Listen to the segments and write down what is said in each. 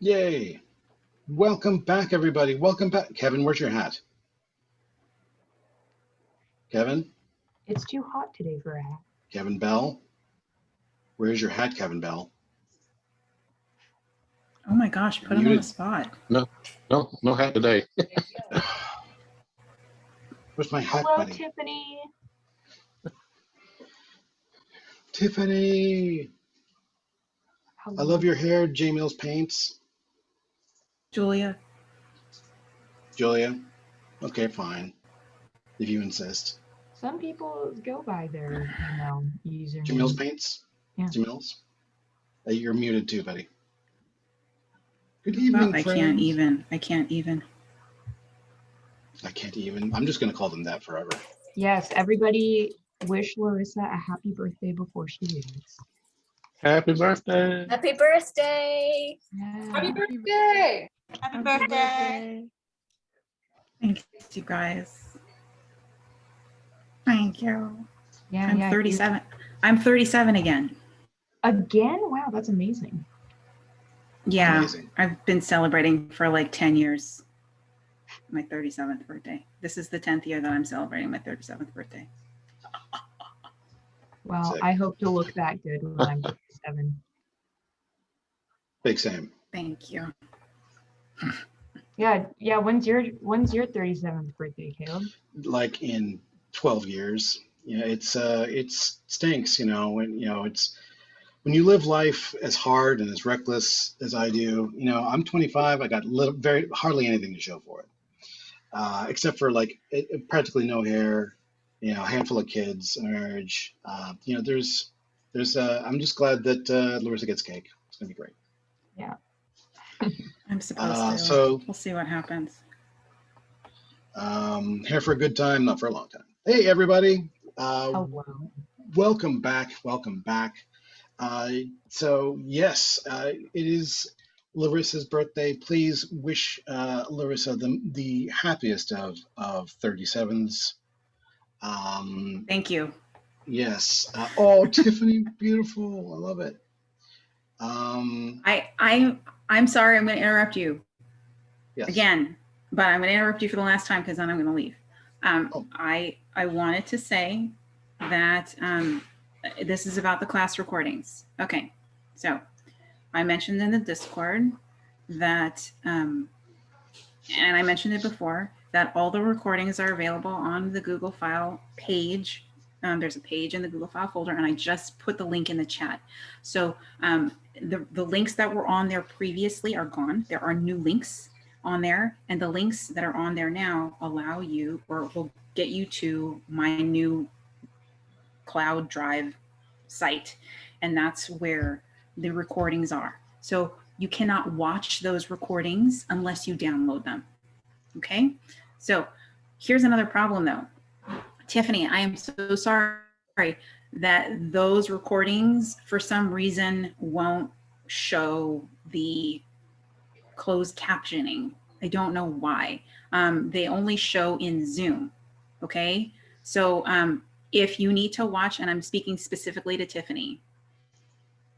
Yay. Welcome back, everybody. Welcome back. Kevin, where's your hat? Kevin? It's too hot today for a hat. Kevin Bell? Where's your hat, Kevin Bell? Oh my gosh, put him on the spot. No hat today. Where's my hat, Hello, buddy? Tiffany. Tiffany! Hello. I love your hair, J Mills Paints. Julia. Julia? Okay, fine. If you insist. Some people go by their, username. J Mills Paints? Yeah. J Mills? You're muted too, buddy. Good evening, I friends. can't even. I can't even. I'm just going to call them that forever. Yes, everybody wish Larissa a happy birthday before she leaves. Happy birthday. Happy birthday. Yeah. Happy birthday. Happy birthday. Thanks, you guys. Thank you. Yeah, I'm yeah. 37. I'm 37 again. Again? Wow, that's amazing. Yeah, Amazing. I've been celebrating for like 10 years. My 37th birthday. This is the 10th year that I'm celebrating my 37th birthday. Well, Sick. I hope to look that good when I'm 57. Big Sam. Thank you. Yeah. When's your 37th birthday, Caleb? Like in 12 years. It stinks, when you live life as hard and as reckless as I do. I'm 25. I got hardly anything to show for it, except for practically no hair, a handful of kids, a marriage. There's. I'm just glad that Larissa gets cake. It's gonna be great. Yeah. I'm supposed to. So we'll see what happens. here for a good time, not for a long time. Hey, everybody. Hello. Welcome back. Welcome back. So yes, it is Larissa's birthday. Please wish Larissa the happiest of 37s. Thank you. Yes. Oh, Tiffany, beautiful. I love it. I'm sorry. I'm going to interrupt you Yes. again, but I'm going to interrupt you for the last time because then I'm going to leave. I wanted to say that this is about the class recordings. Okay, so I mentioned in the Discord that, and I mentioned it before, that all the recordings are available on the Google File page. There's a page in the Google File folder, and I just put the link in the chat. So the links that were on there previously are gone. There are new links on there, and the links that are on there now allow you, or will get you to my new cloud drive site, and that's where the recordings are. So you cannot watch those recordings unless you download them. Okay, so here's another problem though. Tiffany, I am so sorry that those recordings for some reason won't show the closed captioning. I don't know why. They only show in Zoom. Okay, so if you need to watch, and I'm speaking specifically to Tiffany,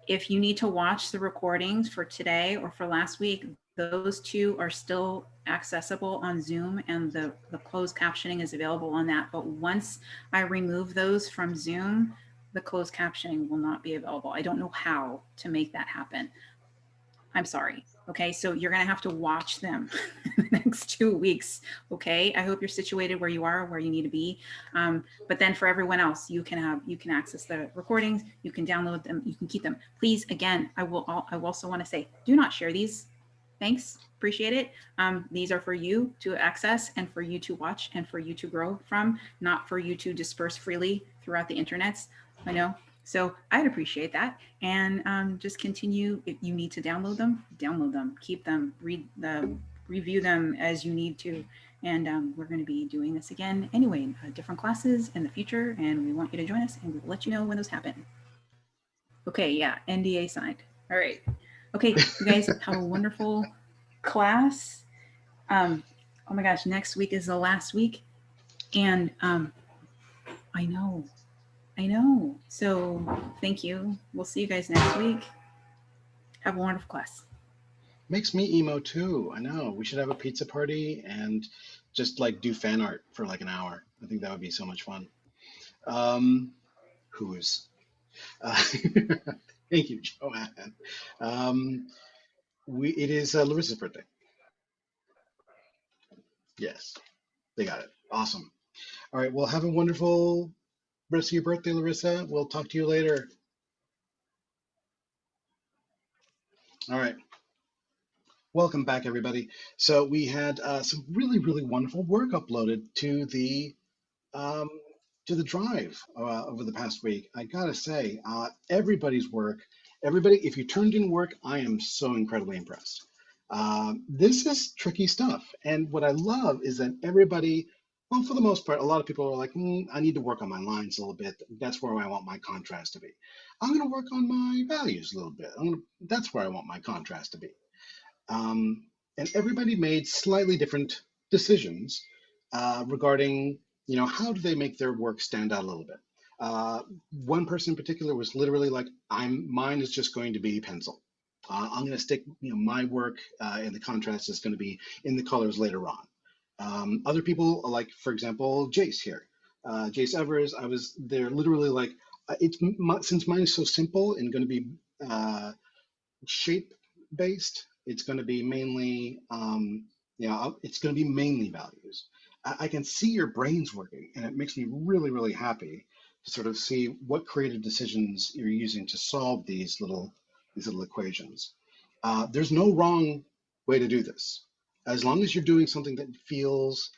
if you need to watch the recordings for today or for last week, those two are still accessible on Zoom, and the closed captioning is available on that. But once I remove those from Zoom, the closed captioning will not be available. I don't know how to make that happen. I'm sorry. Okay, so you're gonna have to watch them in the next 2 weeks. Okay, I hope you're situated where you are, where you need to be. But then for everyone else, you can access the recordings, you can download them, you can keep them. Please, again, I also want to say, do not share these. Thanks, appreciate it. These are for you to access and for you to watch and for you to grow from, not for you to disperse freely throughout the internets. I know. So I'd appreciate that. And just continue. If you need to download them, keep them, review them as you need to. And we're going to be doing this again anyway, in different classes in the future. And we want you to join us, and we'll let you know when those happen. Okay, yeah, NDA signed. All right. Okay, you guys have a wonderful class. Oh my gosh, next week is the last week. And I know. So thank you. We'll see you guys next week. Have a wonderful class. Makes me emo too. I know. We should have a pizza party and just like do fan art for like an hour. I think that would be so much fun. Um, who's? Thank you, Joanne. Um, it is Larissa's birthday. Yes, they got it. Awesome. All right. Well, have a wonderful rest of your birthday, Larissa. We'll talk to you later. All right. Welcome back, everybody. So we had some really, really wonderful work uploaded um, to the drive over the past week. I gotta say, everybody's work, everybody, if you turned in work, I am so incredibly impressed. This is tricky stuff, and what I love is that everybody, well, for the most part, a lot of people are like, I need to work on my lines a little bit. That's where I want my contrast to be. I'm gonna work on my values a little bit. That's where I want my contrast to be. Um, and everybody made slightly different decisions regarding, how do they make their work stand out a little bit. One person in particular was literally like, mine is just going to be pencil. I'm going to stick, my work and the contrast is going to be in the colors later on. Other people, like, for example, Jace here. Jace Evers, I was there literally like, since mine is so simple and going to be shape based, it's going to be mainly, it's going to be mainly values. I can see your brains working, and it makes me really, really happy to sort of see what creative decisions you're using to solve these little equations. There's no wrong way to do this, as long as you're doing something that feels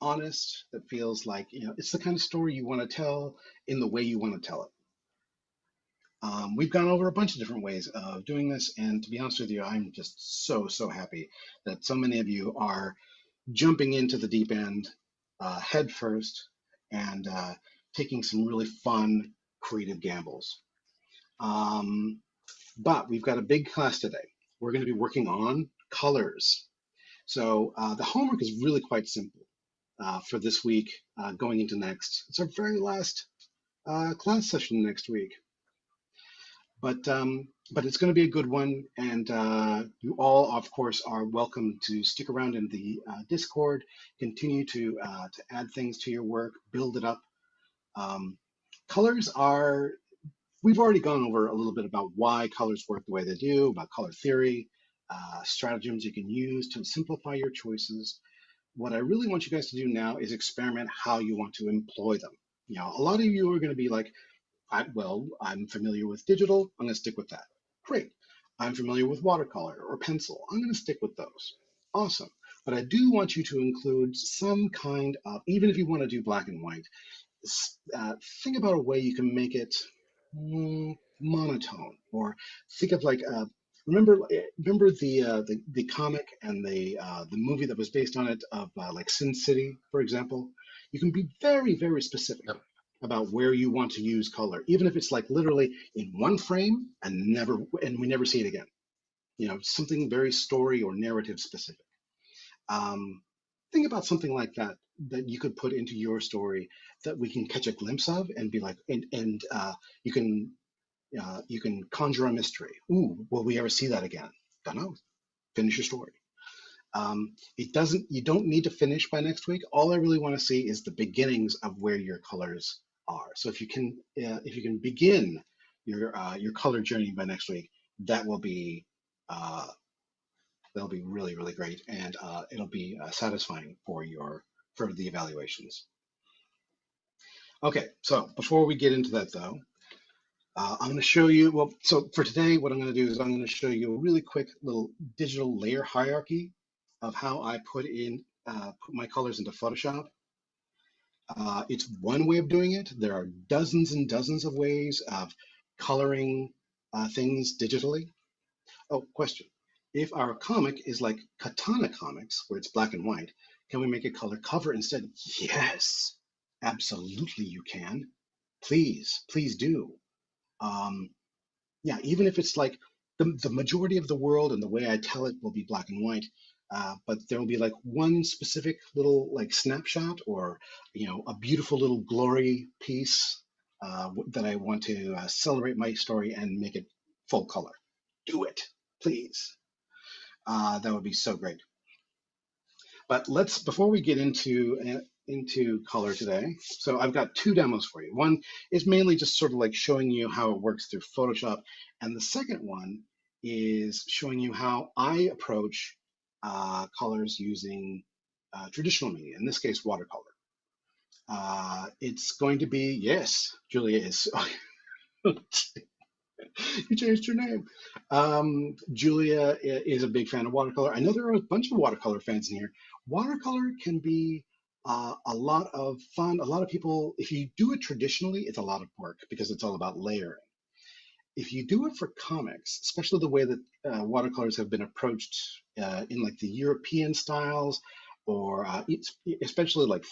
honest, that feels like it's the kind of story you want to tell in the way you want to tell it. We've gone over a bunch of different ways of doing this, and to be honest with you, I'm just so, so happy that so many of you are jumping into the deep end head first and taking some really fun, creative gambles. But we've got a big class today. We're going to be working on colors. So the homework is really quite simple for this week going into next. It's our very last class session next week. But it's going to be a good one, and you all, of course, are welcome to stick around in the Discord, continue to add things to your work, build it up. Um, colors are, we've already gone over a little bit about why colors work the way they do, about color theory, stratagems you can use to simplify your choices. What I really want you guys to do now is experiment how you want to employ them. A lot of you are going to be like, I'm familiar with digital, I'm going to stick with that. Great. I'm familiar with watercolor or pencil, I'm going to stick with those. Awesome. But I do want you to include some kind of, even if you want to do black and white, think about a way you can make it monotone, or think of like, remember the comic and the movie that was based on it of like Sin City, for example. You can be very, very specific Yep. about where you want to use color, even if it's like literally in one frame and we never see it again. Something very story or narrative specific. Um, think about something like that you could put into your story that we can catch a glimpse of and be like, and you can conjure a mystery. Ooh, will we ever see that again? Don't know. Finish your story. You don't need to finish by next week. All I really want to see is the beginnings of where your colors are. So if you can begin your color journey by next week, that will be that'll be really, really great, and it'll be satisfying for the evaluations. Okay, so before we get into that though, I'm going to show you, well, so for today, what I'm going to do is I'm going to show you a really quick little digital layer hierarchy of how I put my colors into Photoshop. It's one way of doing it. There are dozens and dozens of ways of coloring things digitally. Oh, question. If our comic is like Katana Comics, where it's black and white, can we make a color cover instead? Yes, absolutely you can. Please, please do. Yeah, even if it's like the majority of the world and the way I tell it will be black and white, but there will be like one specific little like snapshot or a beautiful little glory piece that I want to celebrate my story and make it full color. Do it, please. That would be so great. But before we get into color today, so I've got two demos for you. One is mainly just sort of like showing you how it works through Photoshop, and the second one is showing you how I approach colors using traditional media, in this case, watercolor. It's going to be, yes, Julia is. You changed your name. Julia is a big fan of watercolor. I know there are a bunch of watercolor fans in here. Watercolor can be a lot of fun. A lot of people, if you do it traditionally, it's a lot of work because it's all about layering. If you do it for comics, especially the way that watercolors have been approached in like the European styles, or especially like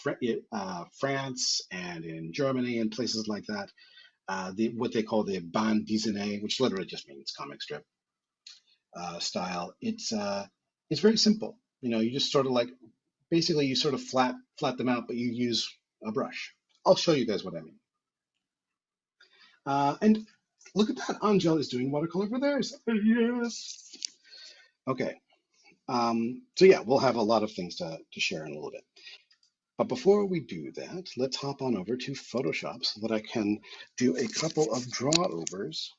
France and in Germany and places like that, what they call the bande dessinée, which literally just means comic strip style. It's very simple. You know, you just sort of like basically you sort of flat them out, but you use a brush. I'll show you guys what I mean. And look at that, Angel is doing watercolor for theirs. Yes. Okay. So yeah, we'll have a lot of things to share in a little bit. But before we do that, let's hop on over to Photoshop so that I can do a couple of draw-overs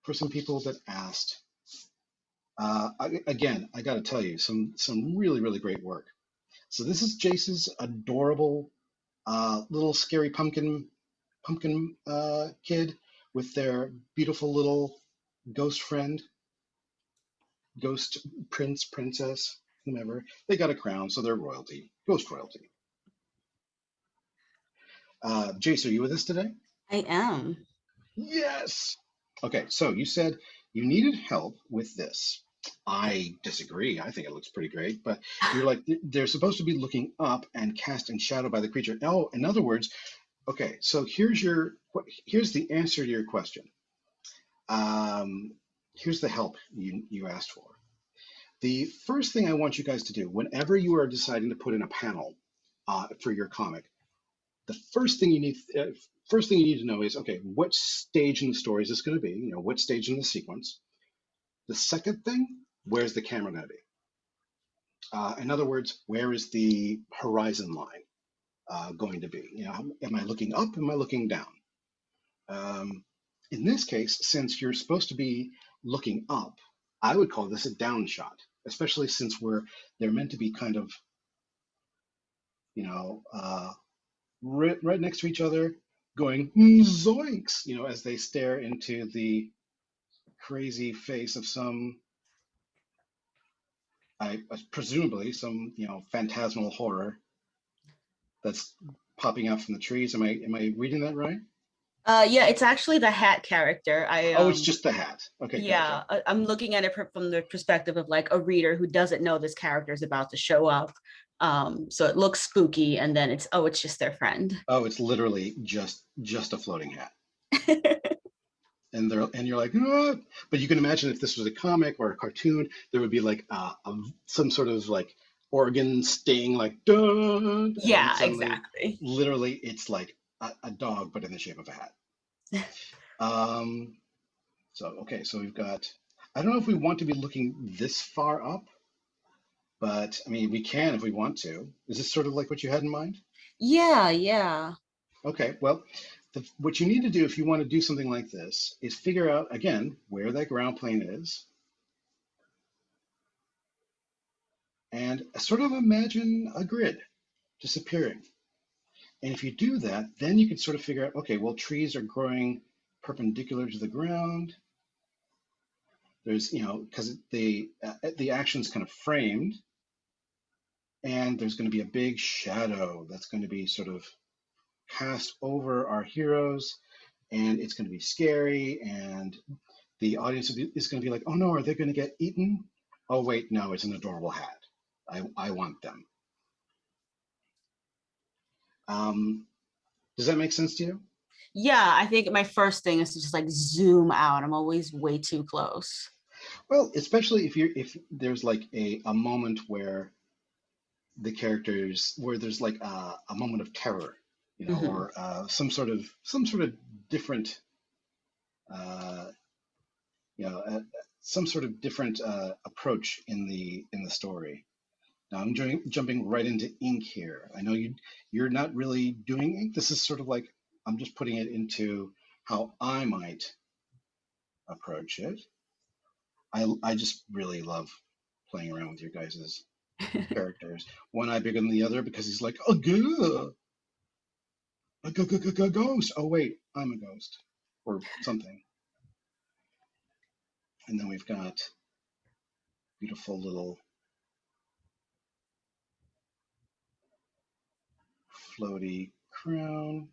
for some people that asked. Again, I got to tell you, some really, really great work. So this is Jace's adorable little scary pumpkin kid with their beautiful little ghost friend, ghost prince, princess, whomever. They got a crown, so they're royalty, ghost royalty. Jace, are you with us today? I am. Yes. Okay, so you said you needed help with this. I disagree. I think it looks pretty great, but you're like, they're supposed to be looking up and cast in shadow by the creature. Oh, in other words, okay, so here's the answer to your question. Here's the help you asked for. The first thing I want you guys to do, whenever you are deciding to put in a panel for your comic, the first thing you need to know is, okay, what stage in the story is this going to be? You know, what stage in the sequence? The second thing, where's the camera going to be? In other words, where is the horizon line going to be? You know, am I looking up? Am I looking down? In this case, since you're supposed to be looking up, I would call this a down shot, especially since they're meant to be kind of, you know, right next to each other, going zoinks, you know, as they stare into the crazy face of some, presumably some, you know, phantasmal horror that's popping out from the trees. Am I reading that right? Yeah, it's actually the hat character. Oh, it's just the hat. Okay. Yeah, Gotcha. I'm looking at it from the perspective of like a reader who doesn't know this character is about to show up. So it looks spooky, and then it's just their friend. Oh, it's literally just a floating hat. And you're like, oh. But you can imagine if this was a comic or a cartoon, there would be like some sort of like organ sting, like dun. Yeah, exactly. Literally, it's like a dog, but in the shape of a hat. So okay, so we've got. I don't know if we want to be looking this far up, but I mean, we can if we want to. Is this sort of like what you had in mind? Yeah. Okay, well, what you need to do if you want to do something like this is figure out, again, where that ground plane is. And sort of imagine a grid disappearing. And if you do that, then you can sort of figure out, okay, well, trees are growing perpendicular to the ground. There's, you know, because the action's kind of framed. And there's going to be a big shadow that's going to be sort of cast over our heroes, and it's going to be scary, and the audience is going to be like, oh no, are they going to get eaten? Oh wait, no, it's an adorable hat. I want them. Does that make sense to you? Yeah, I think my first thing is to just like zoom out. I'm always way too close. Well, especially if there's like a moment where the characters, where there's like a moment of terror, you know, or some sort of different, you know, some sort of different approach in the story. Now I'm jumping right into ink here. I know you're not really doing ink. This is sort of like I'm just putting it into how I might approach it. I just really love playing around with your guys' characters. One eye bigger than the other because he's like, oh, good. A ghost. Oh, wait, I'm a ghost or something. And then we've got beautiful little floaty crown.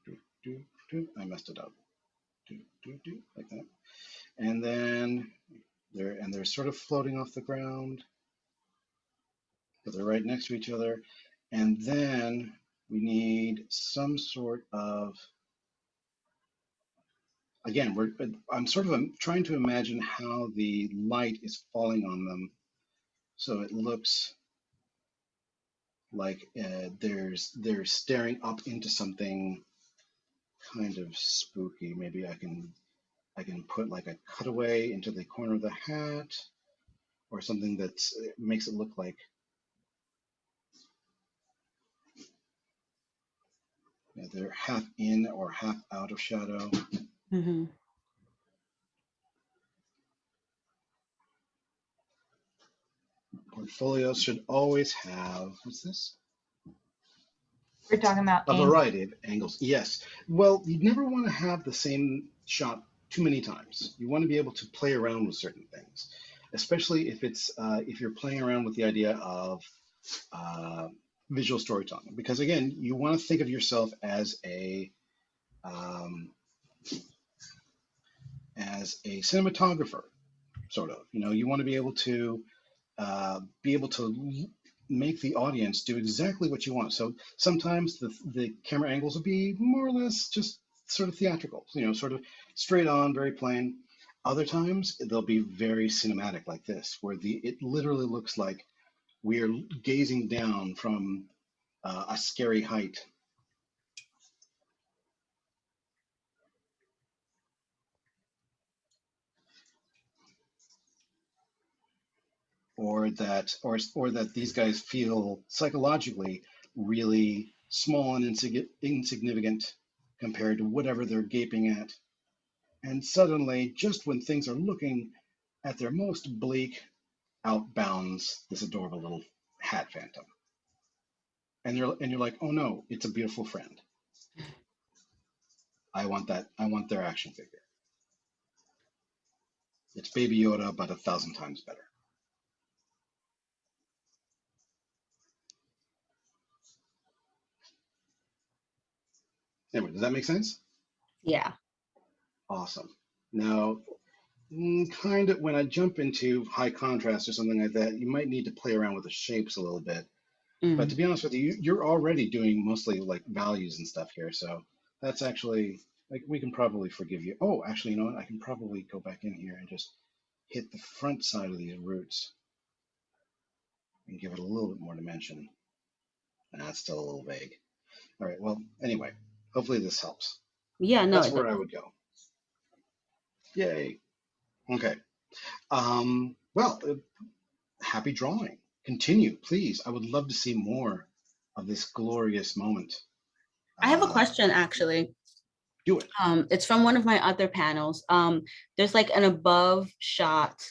I messed it up. Like that. And then they're sort of floating off the ground, but they're right next to each other. And then we need some sort of, again, I'm trying to imagine how the light is falling on them, so it looks like they're staring up into something kind of spooky. Maybe I can put like a cutaway into the corner of the hat, or something that makes it look like they're half in or half out of shadow. Mm-hmm. Portfolios should always have, what's this? We're talking about A ink. variety of angles. Yes. Well, you never want to have the same shot too many times. You want to be able to play around with certain things, especially if you're playing around with the idea of visual storytelling. Because again, you want to think of yourself as a cinematographer, sort of. You want to be able to make the audience do exactly what you want. So sometimes the camera angles will be more or less just sort of theatrical, sort of straight on, very plain. Other times they'll be very cinematic like this, where it literally looks like we are gazing down from a scary height. Or that these guys feel psychologically really small and insignificant compared to whatever they're gaping at. And suddenly, just when things are looking at their most bleak, out bounds this adorable little hat phantom. And you're like, oh no, it's a beautiful friend. I want their action figure. It's Baby Yoda, but 1,000 times better. Anyway, does that make sense? Yeah. Awesome. Now, kind of when I jump into high contrast or something like that, you might need to play around with the shapes a little bit. But to be honest with you, you're already doing mostly like values and stuff here. So that's actually, like, we can probably forgive you. Oh, actually, you know what? I can probably go back in here and just hit the front side of these roots and give it a little bit more dimension. That's still a little vague. All right. Well, anyway, hopefully this helps. Yeah, no, That's where I would go. Yay. Okay. Well, happy drawing. Continue, please. I would love to see more of this glorious moment. I have a question actually. Do it. It's from one of my other panels. There's like an above shot.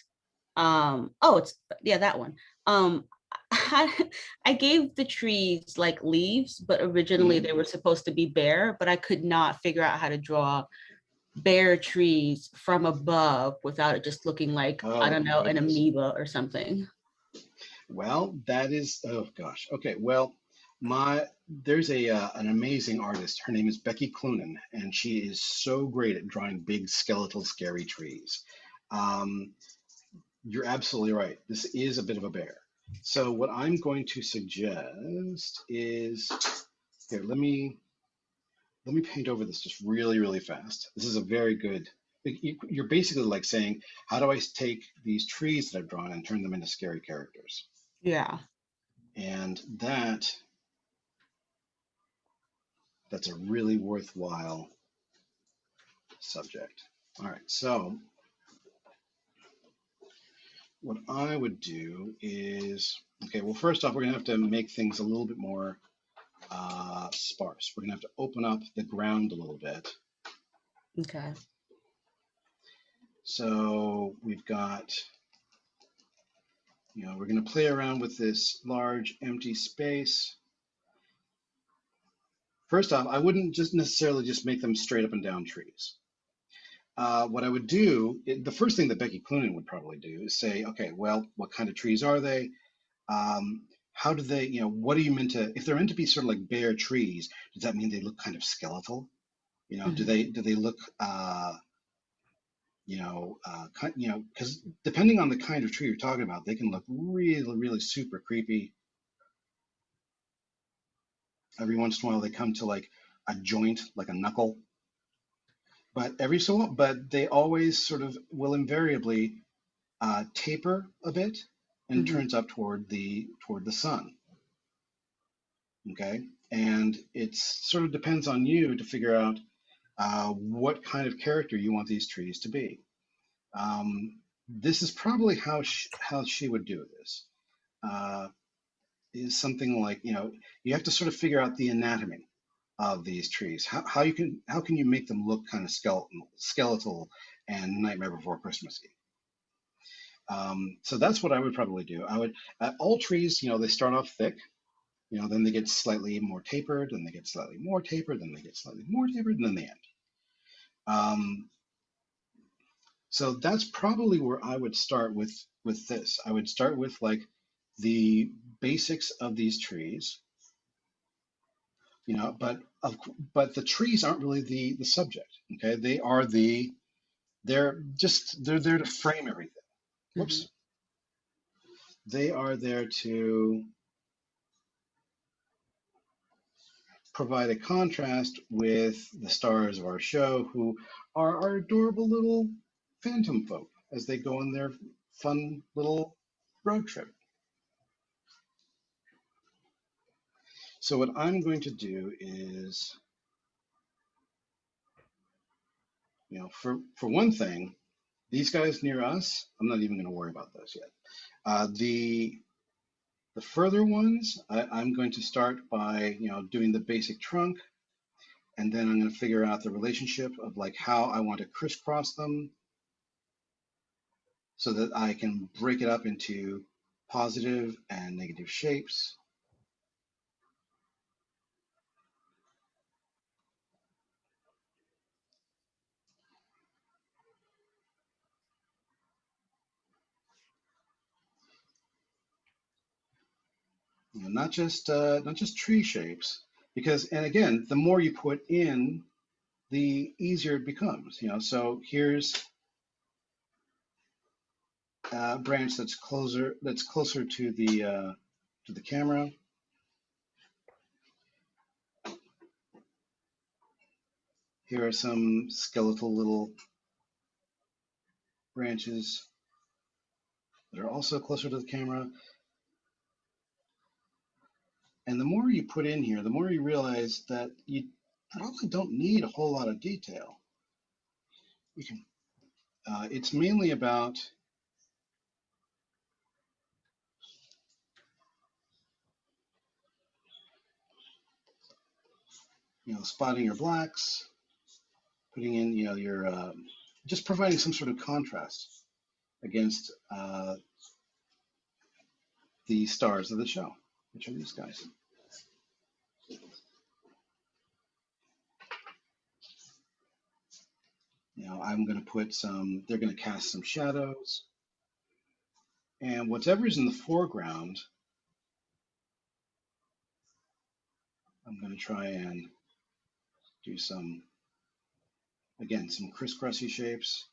That one. I gave the trees like leaves, but originally they were supposed to be bare, but I could not figure out how to draw bare trees from above without it just looking like, I don't know, an amoeba or something. Well, that is, oh gosh. Okay, well, there's an amazing artist. Her name is Becky Clunan, and she is so great at drawing big skeletal scary trees. You're absolutely right. This is a bit of a bear. So what I'm going to suggest is, here, let me paint over this just really, really fast. This is a very good, you're basically like saying, how do I take these trees that I've drawn and turn them into scary characters? Yeah. And that's a really worthwhile subject. All right, so what I would do is, okay, well, first off, we're gonna have to make things a little bit more sparse. We're gonna have to open up the ground a little bit. Okay. So we've got, we're gonna play around with this large empty space. First off, I wouldn't just necessarily just make them straight up and down trees. What I would do, the first thing that Becky Cloonan would probably do is say, okay, well, what kind of trees are they? How do they, what are you meant to, if they're meant to be sort of like bare trees, does that mean they look kind of skeletal? Do they look, because depending on the kind of tree you're talking about, they can look really, really super creepy. Every once in a while, they come to like a joint, like a knuckle. But but they always sort of will invariably taper a bit and turns up toward the sun. Okay, and it sort of depends on you to figure out what kind of character you want these trees to be. This is probably how she would do this. Is something like, you have to sort of figure out the anatomy of these trees. How can you make them look kind of skeletal and Nightmare Before Christmassy? So that's what I would probably do. I would all trees, they start off thick, then they get slightly more tapered, then they get slightly more tapered, then they get slightly more tapered, and then they end. So that's probably where I would start with this. I would start with like the basics of these trees, but the trees aren't really the subject. Okay, they're there to frame everything. Whoops. They are there to provide a contrast with the stars of our show, who are our adorable little phantom folk as they go on their fun little road trip. So what I'm going to do is, for one thing, these guys near us, I'm not even going to worry about those yet. The further ones, I'm going to start by, doing the basic trunk, and then I'm going to figure out the relationship of like how I want to crisscross them so that I can break it up into positive and negative shapes. Not just tree shapes, and again, the more you put in, the easier it becomes. So here's a branch that's closer to the camera. Here are some skeletal little branches that are also closer to the camera. And the more you put in here, the more you realize that you probably don't need a whole lot of detail. It's mainly about spotting your blacks, putting in your just providing some sort of contrast against the stars of the show, which are these guys. I'm going to put they're going to cast some shadows. And whatever's in the foreground, I'm going to try and do some crisscrossy shapes,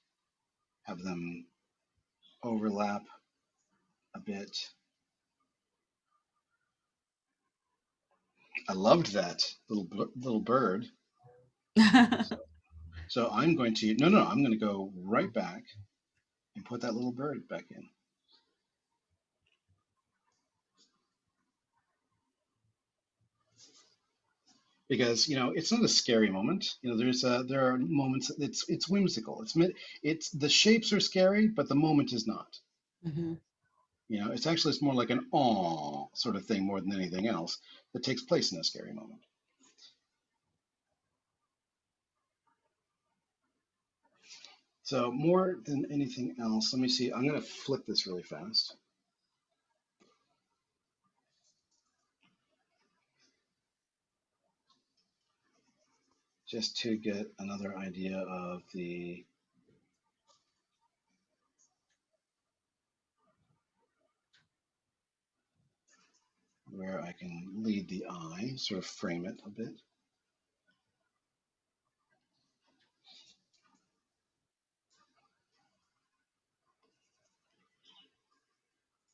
have them overlap a bit. I loved that little bird. So I'm going to, I'm going to go right back and put that little bird back in. Because, it's not a scary moment. There are moments, it's whimsical. It's the shapes are scary, but the moment is not. Mhm. You know, it's more like an "aw" sort of thing more than anything else that takes place in a scary moment. So more than anything else, let me see. I'm going to flip this really fast. Just to get another idea of the where I can lead the eye, sort of frame it a bit.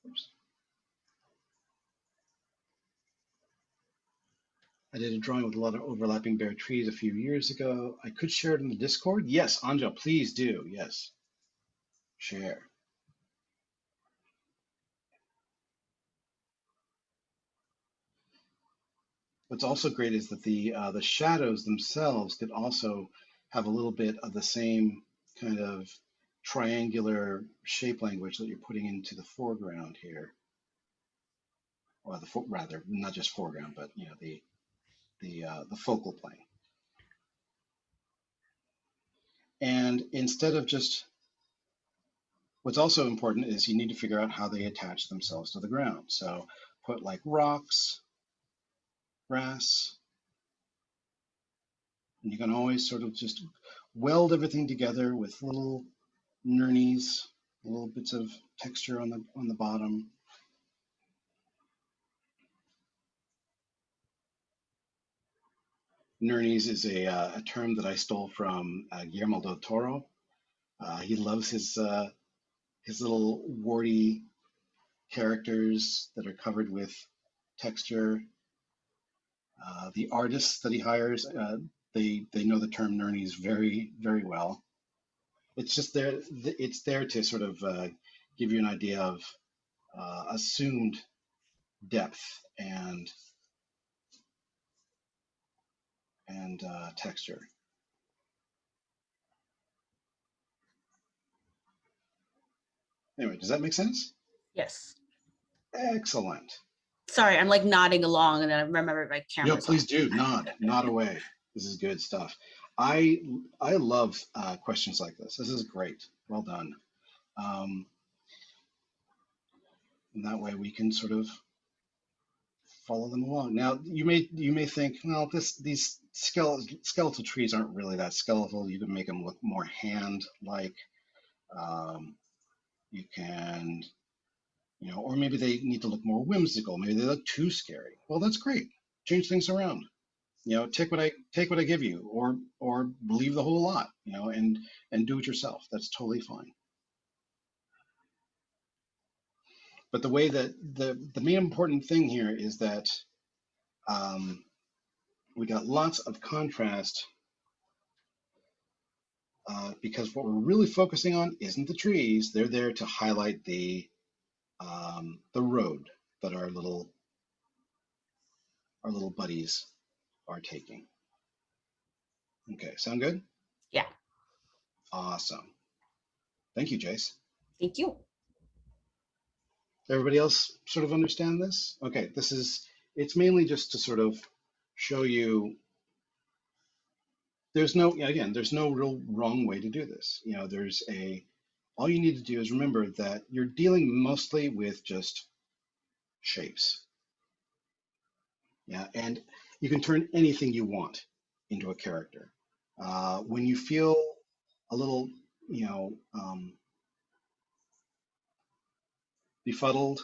Oops. I did a drawing with a lot of overlapping bare trees a few years ago. I could share it in the Discord. Yes, Anja, please do. Yes, share. What's also great is that the shadows themselves could also have a little bit of the same kind of triangular shape language that you're putting into the foreground here, or rather not just foreground, but you know the focal plane. And instead of just what's also important is you need to figure out how they attach themselves to the ground. So put like rocks, grass, and you can always sort of just weld everything together with little nurnies, little bits of texture on the bottom. Nurnies is a term that I stole from Guillermo del Toro. He loves his little warty characters that are covered with texture. The artists that he hires, they know the term nurnies very, very well. It's just there. It's there to sort of give you an idea of assumed depth and texture. Anyway, does that make sense? Yes. Excellent. Sorry, I'm like nodding along and then I remember my No, camera's please off. do nod away. This is good stuff. I love questions like this. This is great. Well done. Um, and that way we can sort of follow them along. Now you may think, well, these skeletal trees aren't really that skeletal. You can make them look more hand-like. You can, you know, or maybe they need to look more whimsical. Maybe they look too scary. Well, that's great. Change things around. You know, take what I give you, or believe the whole lot. You know, and do it yourself. That's totally fine. But the way that the main important thing here is that we got lots of contrast because what we're really focusing on isn't the trees. They're there to highlight the road that our little buddies are taking. Okay, sound good? Yeah. Awesome. Thank you, Jace. Thank you. Everybody else sort of understand this? Okay, it's mainly just to sort of show you there's no real wrong way to do this. You know, all you need to do is remember that you're dealing mostly with just shapes. Yeah, and you can turn anything you want into a character. When you feel a little, you know, befuddled,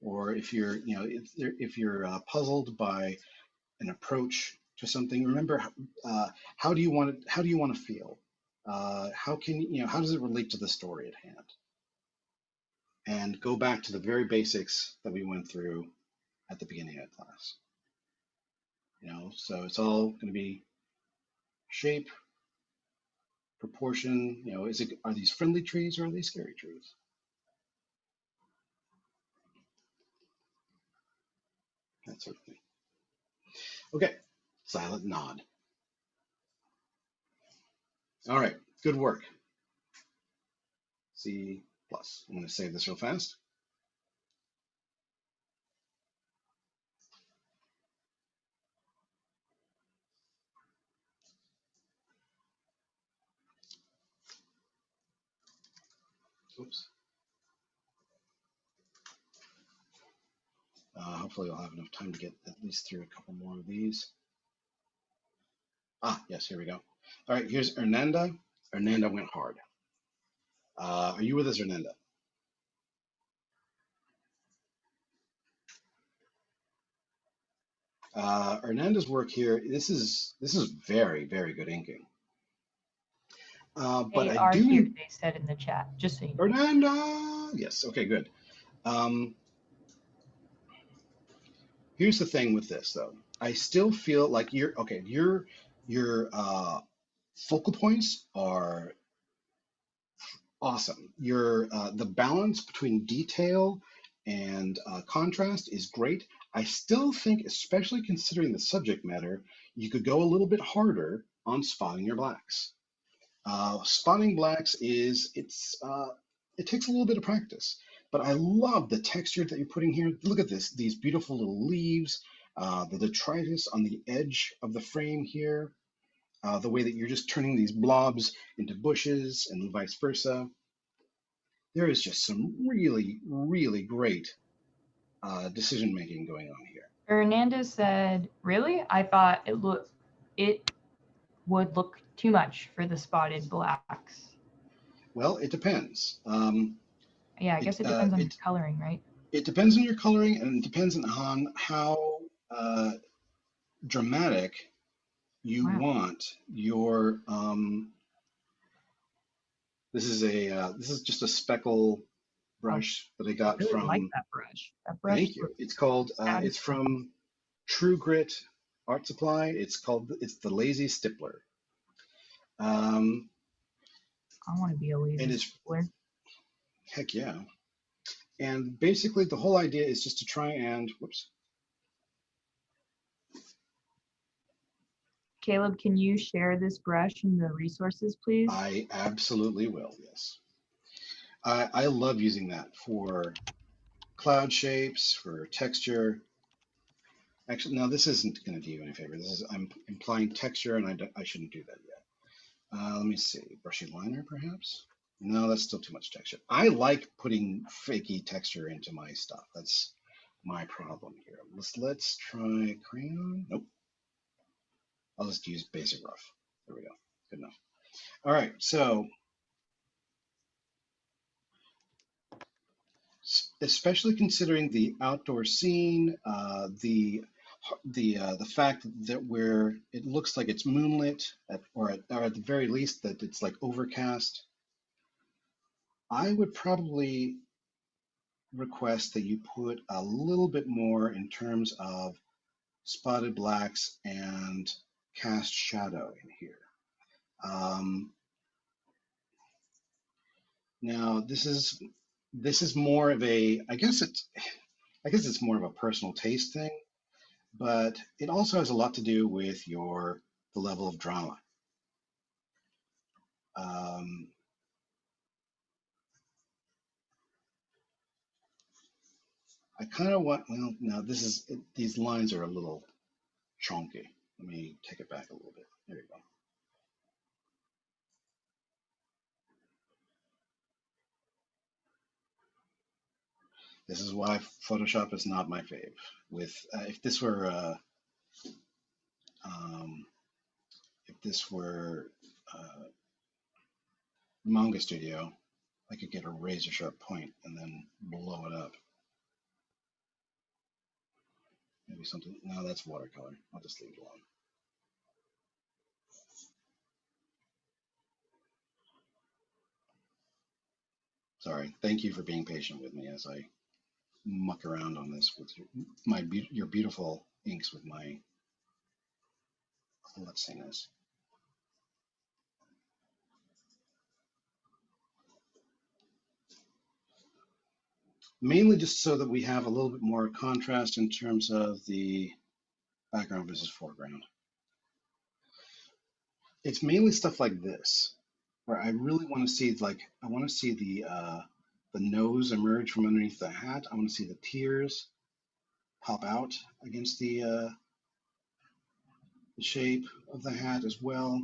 or if you're, you know, if you're puzzled by an approach to something, remember how do you want it? How do you want to feel? How can you know? How does it relate to the story at hand? And go back to the very basics that we went through at the beginning of class. You know, so it's all going to be shape, proportion. You know, are these friendly trees or are they scary trees? That sort of thing. Okay, silent nod. All right, good work. See, plus. I'm going to save this real fast. Oops. Hopefully I'll have enough time to get at least through a couple more of these. Ah, yes, here we go. All right, here's Hernanda. Hernanda went hard. Are you with us, Hernanda? Hernanda's work here, this is very, very good inking. But They I are do, here, they said in the chat, just so you know. Hernanda, yes, okay, good. Here's the thing with this though. I still feel like your focal points are awesome. The balance between detail and contrast is great. I still think, especially considering the subject matter, you could go a little bit harder on spotting your blacks. Spotting blacks it takes a little bit of practice, but I love the texture that you're putting here. Look at this, these beautiful little leaves, the detritus on the edge of the frame here, the way that you're just turning these blobs into bushes and vice versa. There is just some really, really great decision making going on here. Hernandez said, really? I thought it would look too much for the spotted blacks. Well, it depends. Yeah, I guess it depends on your coloring, right? It depends on your coloring, and it depends on how dramatic you want your. This is just a speckle brush that I got I really from. like that brush. That brush. Thank you. It's called. It's from True Grit Art Supply. It's the Lazy Stippler. I want to be a lazy stippler. Heck yeah. And basically the whole idea is just to try and, whoops. Caleb, can you share this brush in the resources, please? I absolutely will, yes. I love using that for cloud shapes, for texture. Actually, no, this isn't going to do you any favor. I'm implying texture, and I shouldn't do that yet. Let me see, brushy liner perhaps? No, that's still too much texture. I like putting fakey texture into my stuff. That's my problem here. Let's try crayon. Nope. I'll just use basic rough. There we go. Good enough. All right, so especially considering the outdoor scene, the fact that it looks like it's moonlit, or at the very least that it's like overcast, I would probably request that you put a little bit more in terms of spotted blacks and cast shadow in here. Now this is more of a, I guess it's more of a personal taste thing, but it also has a lot to do with the level of drama. I kind of want, well, now these lines are a little chunky. Let me take it back a little bit. There you go. This is why Photoshop is not my fave. If this were Manga Studio, I could get a razor sharp point and then blow it up. Maybe something. No, that's watercolor. I'll just leave it alone. Sorry. Thank you for being patient with me as I muck around on this with your beautiful inks with my klutziness. Mainly just so that we have a little bit more contrast in terms of the background versus foreground. It's mainly stuff like this, where I really want to see, I want to see the nose emerge from underneath the hat. I want to see the tears pop out against the shape of the hat as well.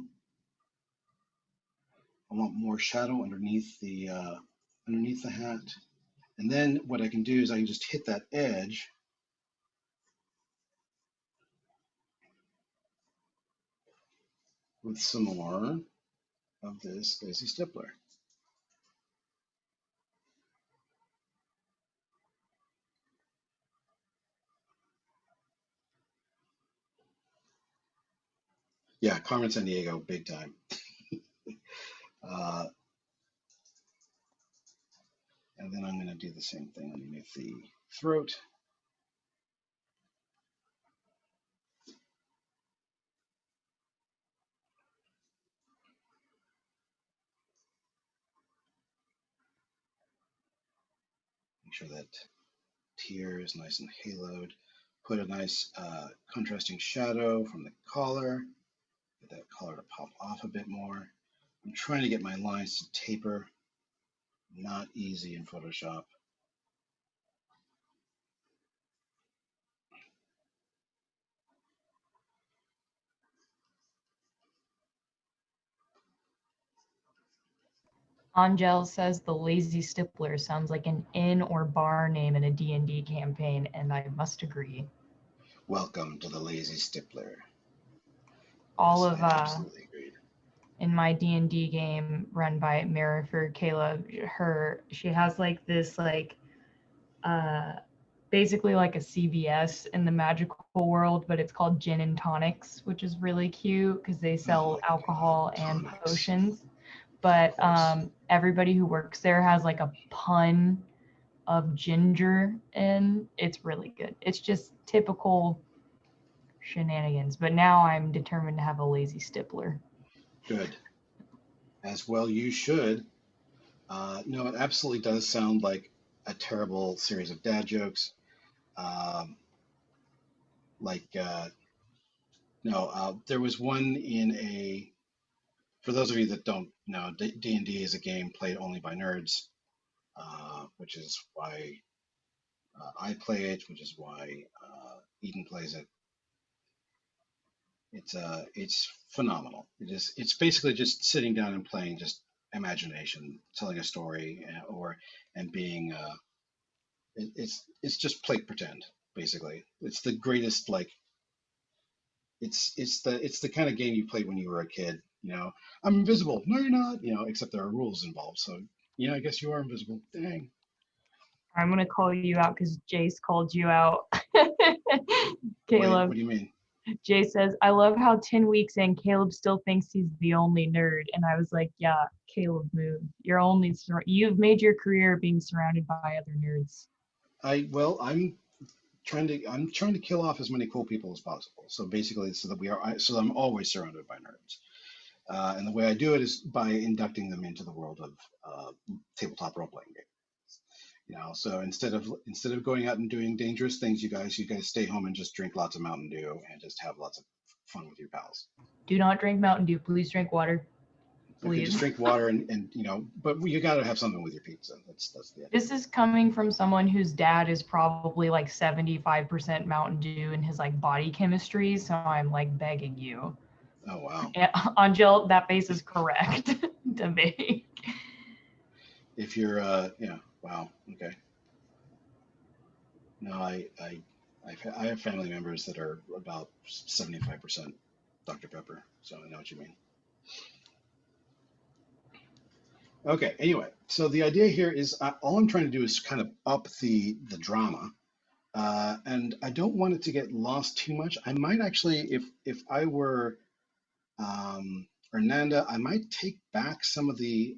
I want more shadow underneath the hat. And then what I can do is I can just hit that edge with some more of this Lazy Stippler. Yeah, Carmen Sandiego, big time. uh, and then I'm going to do the same thing underneath the throat. Make sure that tear is nice and haloed. Put a nice contrasting shadow from the collar. Get that collar to pop off a bit more. I'm trying to get my lines to taper. Not easy in Photoshop. Angel says the Lazy Stippler sounds like an inn or bar name in a D&D campaign, and I must agree. Welcome to the Lazy Stippler. All Yes, of I absolutely agreed. in my D&D game run by Mara for Caleb, she has like this basically like a CVS in the magical world, but it's called Gin and Tonics, which is really cute because they sell my alcohol God, and tonics. potions. But everybody who works there has like a pun of ginger, and it's really good. It's just typical shenanigans. But now I'm determined to have a Lazy Stippler. Good. As well you should. No, it absolutely does sound like a terrible series of dad jokes. There was one in a, for those of you that don't know, D&D is a game played only by nerds, which is why I play it, which is why Eden plays it. It's phenomenal. It's basically just sitting down and playing just imagination, telling a story, and being it's just play pretend basically. It's the greatest it's the kind of game you played when you were a kid. I'm invisible. No, you're not. Except there are rules involved. So yeah, I guess you are invisible. Dang. I'm gonna call you out because Jace called you out. Caleb. Wait, what do you mean? Jay says, I love how 10 weeks in, Caleb still thinks he's the only nerd. And I was like, yeah, Caleb, move. You've made your career being surrounded by other nerds. I'm trying to kill off as many cool people as possible. So basically, so I'm always surrounded by nerds. And the way I do it is by inducting them into the world of tabletop role-playing games. So instead of going out and doing dangerous things, you guys stay home and just drink lots of Mountain Dew and just have lots of fun with your pals. Do not drink Mountain Dew. Please drink water. Okay, just drink water and but you got to have something with your pizza. That's the idea. This is coming from someone whose dad is probably like 75% Mountain Dew in his like body chemistry. So I'm like begging you. Oh wow. Yeah, Angel, that face is correct to me. If you're wow, okay. No, I have family members that are about 75% Dr. Pepper, so I know what you mean. Okay, anyway, so the idea here is all I'm trying to do is kind of up the drama, and I don't want it to get lost too much. I might actually, if I were Hernanda, I might take back some of the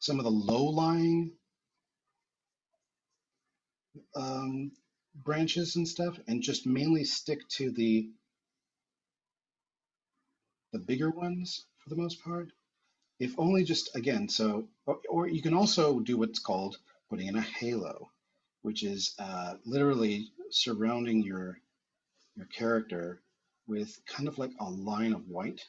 low-lying branches and stuff, and just mainly stick to the bigger ones for the most part. If only just again, so or you can also do what's called putting in a halo, which is literally surrounding your character with kind of like a line of white.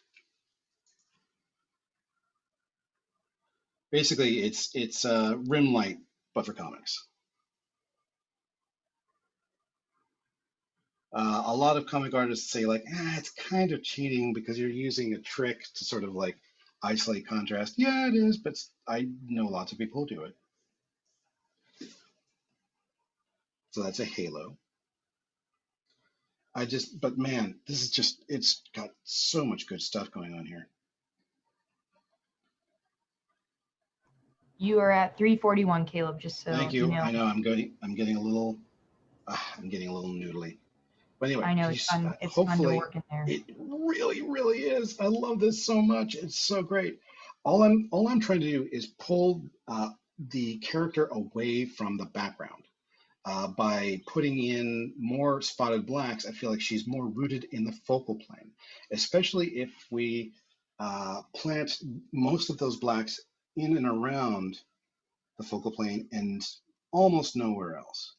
Basically, it's Rim Light, but for comics. A lot of comic artists say like, it's kind of cheating because you're using a trick to sort of like isolate contrast. Yeah, it is, but I know lots of people who do it. So that's a halo. But man, this is just, it's got so much good stuff going on here. You are at 341, Caleb, just so Thank you. know. I know I'm getting a little noodly. But anyway, I know it's fun. It's fun to hopefully work in there. it really, really is. I love this so much. It's so great. All I'm trying to do is pull the character away from the background. By putting in more spotted blacks, I feel like she's more rooted in the focal plane, especially if we plant most of those blacks in and around the focal plane and almost nowhere else.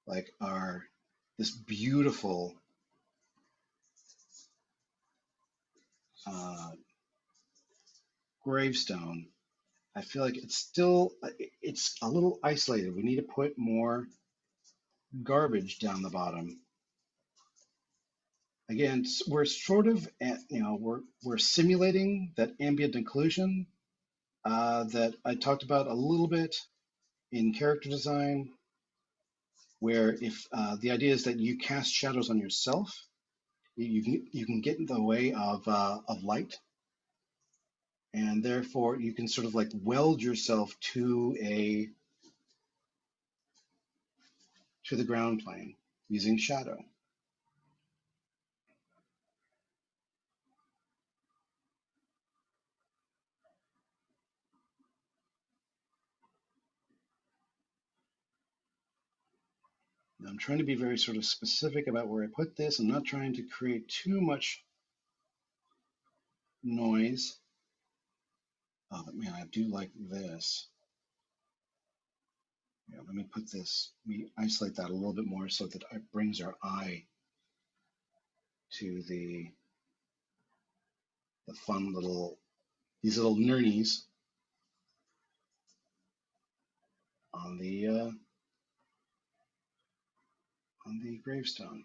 Like this beautiful gravestone. I feel like it's a little isolated. We need to put more garbage down the bottom. Again, we're sort of we're simulating that ambient occlusion that I talked about a little bit in character design, where if the idea is that you cast shadows on yourself, you can get in the way of light, and therefore you can sort of like weld yourself to the ground plane using shadow. Now, I'm trying to be very sort of specific about where I put this. I'm not trying to create too much noise. Oh, but man, I do like this. Yeah, let me put this, let me isolate that a little bit more so that it brings our eye to the fun these little nernies on the gravestone.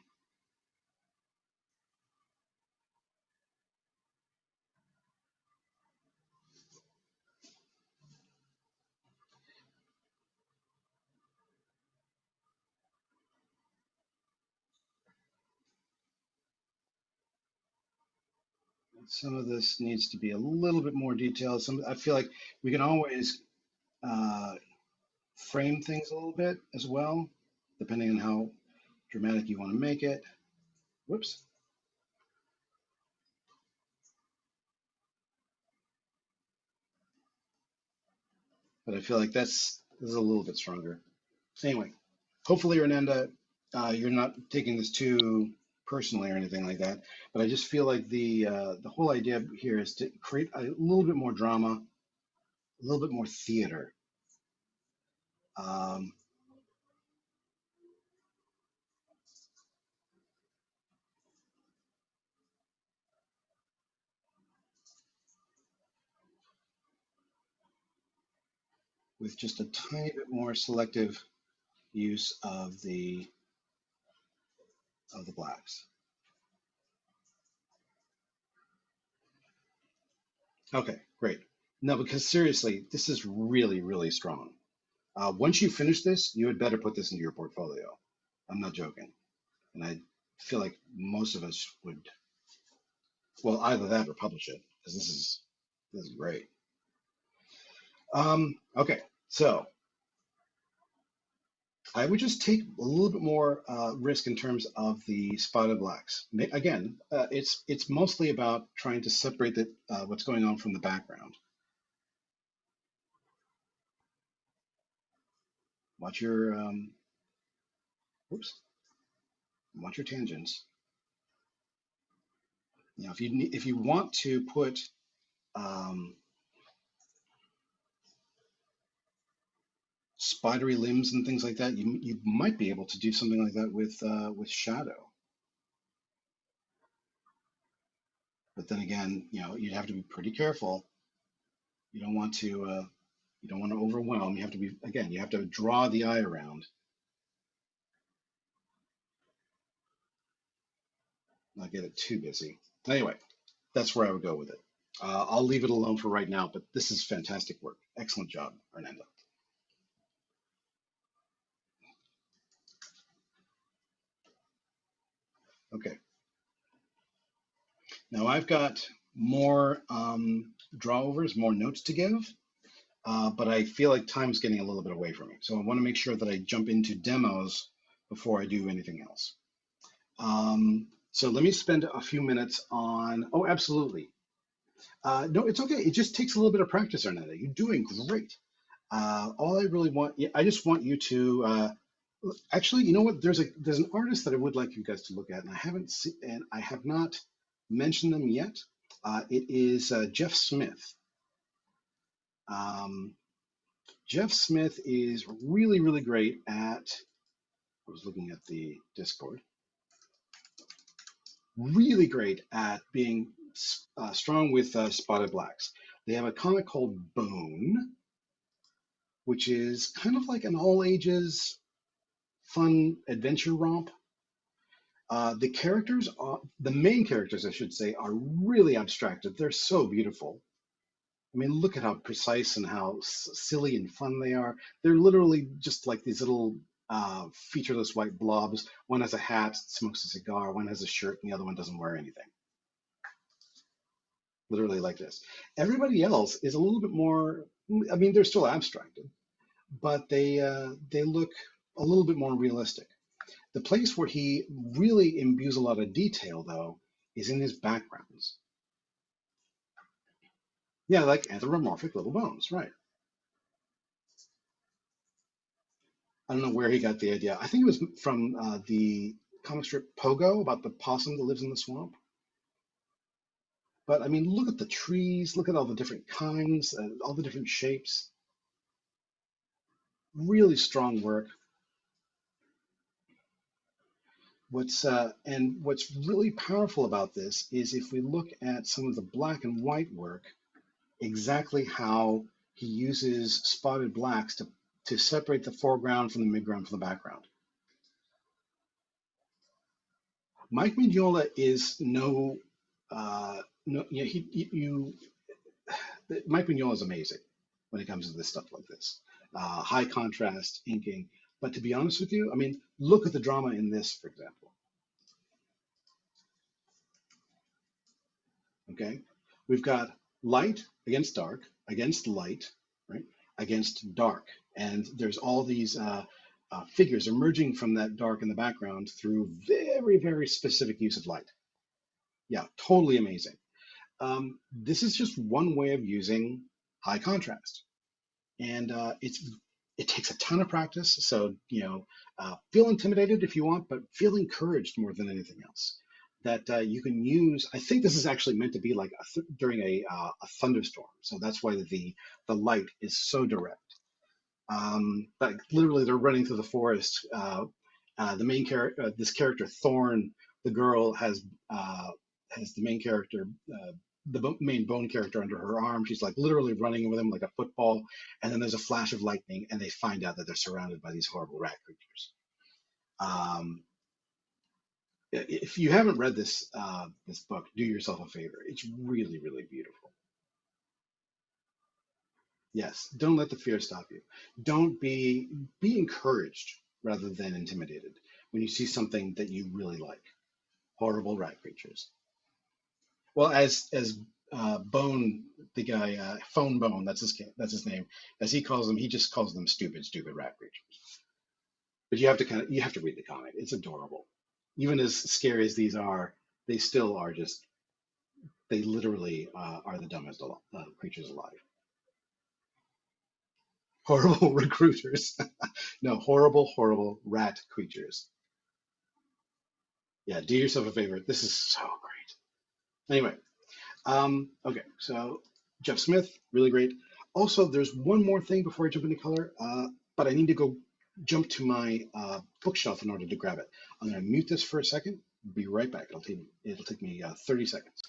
Some of this needs to be a little bit more detailed. I feel like we can always frame things a little bit as well, depending on how dramatic you want to make it. Whoops. But I feel like this is a little bit stronger. Anyway, hopefully, Renanda, you're not taking this too personally or anything like that. But I just feel like the whole idea here is to create a little bit more drama, a little bit more theater. Um, with just a tiny bit more selective use of the blacks. Okay, great. No, because seriously, this is really, really strong. Once you finish this, you had better put this into your portfolio. I'm not joking. And I feel like most of us would, well, either that or publish it, because this is great. Okay, so I would just take a little bit more risk in terms of the spotted blacks. Again, it's mostly about trying to separate what's going on from the background. Watch your watch your tangents. You know, if you want to put spidery limbs and things like that, you might be able to do something like that with shadow. But then again, you'd have to be pretty careful. You don't want to overwhelm. You have to be, again, you have to draw the eye around, not get it too busy. Anyway, that's where I would go with it. I'll leave it alone for right now, but this is fantastic work. Excellent job, Hernando. Okay. Now I've got more drawovers, more notes to give, but I feel like time's getting a little bit away from me. So I want to make sure that I jump into demos before I do anything else. So let me spend a few minutes on, oh, absolutely. No, it's okay. It just takes a little bit of practice, Arnetta. You're doing great. All I really want, I just want you to, actually, you know what? There's an artist that I would like you guys to look at, and I have not mentioned them yet. It is Jeff Smith. Jeff Smith is really, really great at, I was looking at the Discord, really great at being strong with spotted blacks. They have a comic called Bone, which is kind of like an all ages fun adventure romp. The main characters, I should say, are really abstracted. They're so beautiful. I mean, look at how precise and how silly and fun they are. They're literally just like these little featureless white blobs. One has a hat, smokes a cigar, one has a shirt, and the other one doesn't wear anything. Literally like this. Everybody else is a little bit more, I mean, they're still abstracted, but they look a little bit more realistic. The place where he really imbues a lot of detail, though, is in his backgrounds. Yeah, like anthropomorphic little bones, right. I don't know where he got the idea. I think it was from the comic strip Pogo about the possum that lives in the swamp. But I mean, look at the trees, look at all the different kinds, all the different shapes. Really strong work. What's really powerful about this is if we look at some of the black and white work, exactly how he uses spotted blacks to separate the foreground from the midground from the background. Mike Mignola is Mike Mignola is amazing when it comes to this stuff like this. High contrast inking. But to be honest with you, I mean, look at the drama in this, for example. Okay, we've got light against dark, against light, right, against dark. And there's all these figures emerging from that dark in the background through very, very specific use of light. Yeah, totally amazing. This is just one way of using high contrast. And it takes a ton of practice. So, feel intimidated if you want, but feel encouraged more than anything else. That you can use. I think this is actually meant to be like during a thunderstorm. So that's why the light is so direct. But literally, they're running through the forest. The main character, this character Thorn, the girl has the main character, the main bone character under her arm. She's like literally running with him like a football. And then there's a flash of lightning, and they find out that they're surrounded by these horrible rat creatures. If you haven't read this book, do yourself a favor. It's really, really beautiful. Yes, don't let the fear stop you. Don't be encouraged rather than intimidated when you see something that you really like. Horrible rat creatures. Well, as Bone, the guy, Phone Bone, that's his name. As he calls them, he just calls them stupid rat creatures. But you have to read the comic. It's adorable. Even as scary as these are, they still are they literally are the dumbest creatures alive. Horrible recruiters. No, horrible rat creatures. Yeah, do yourself a favor. This is so great. Anyway, okay, so Jeff Smith, really great. Also, there's one more thing before I jump into color, but I need to go jump to my bookshelf in order to grab it. I'm going to mute this for a second. Be right back. It'll take me 30 seconds.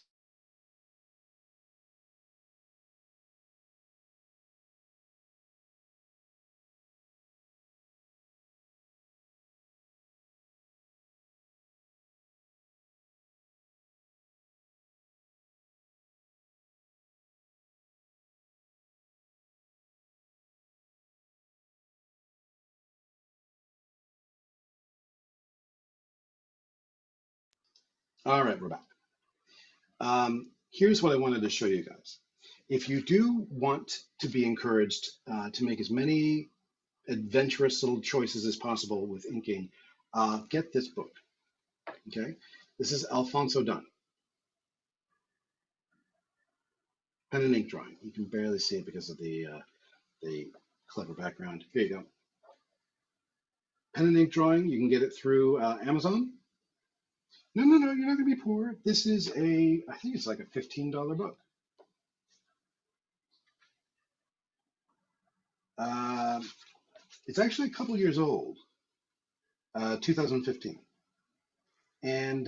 All right, we're back. Here's what I wanted to show you guys. If you do want to be encouraged to make as many adventurous little choices as possible with inking, get this book. Okay, this is Alfonso Dunn, pen and ink drawing. You can barely see it because of the clever background. Here you go. Pen and ink drawing. You can get it through Amazon. No, no, no, you're not gonna be poor. This is I think it's like a $15 book. It's actually a couple years old, 2015. And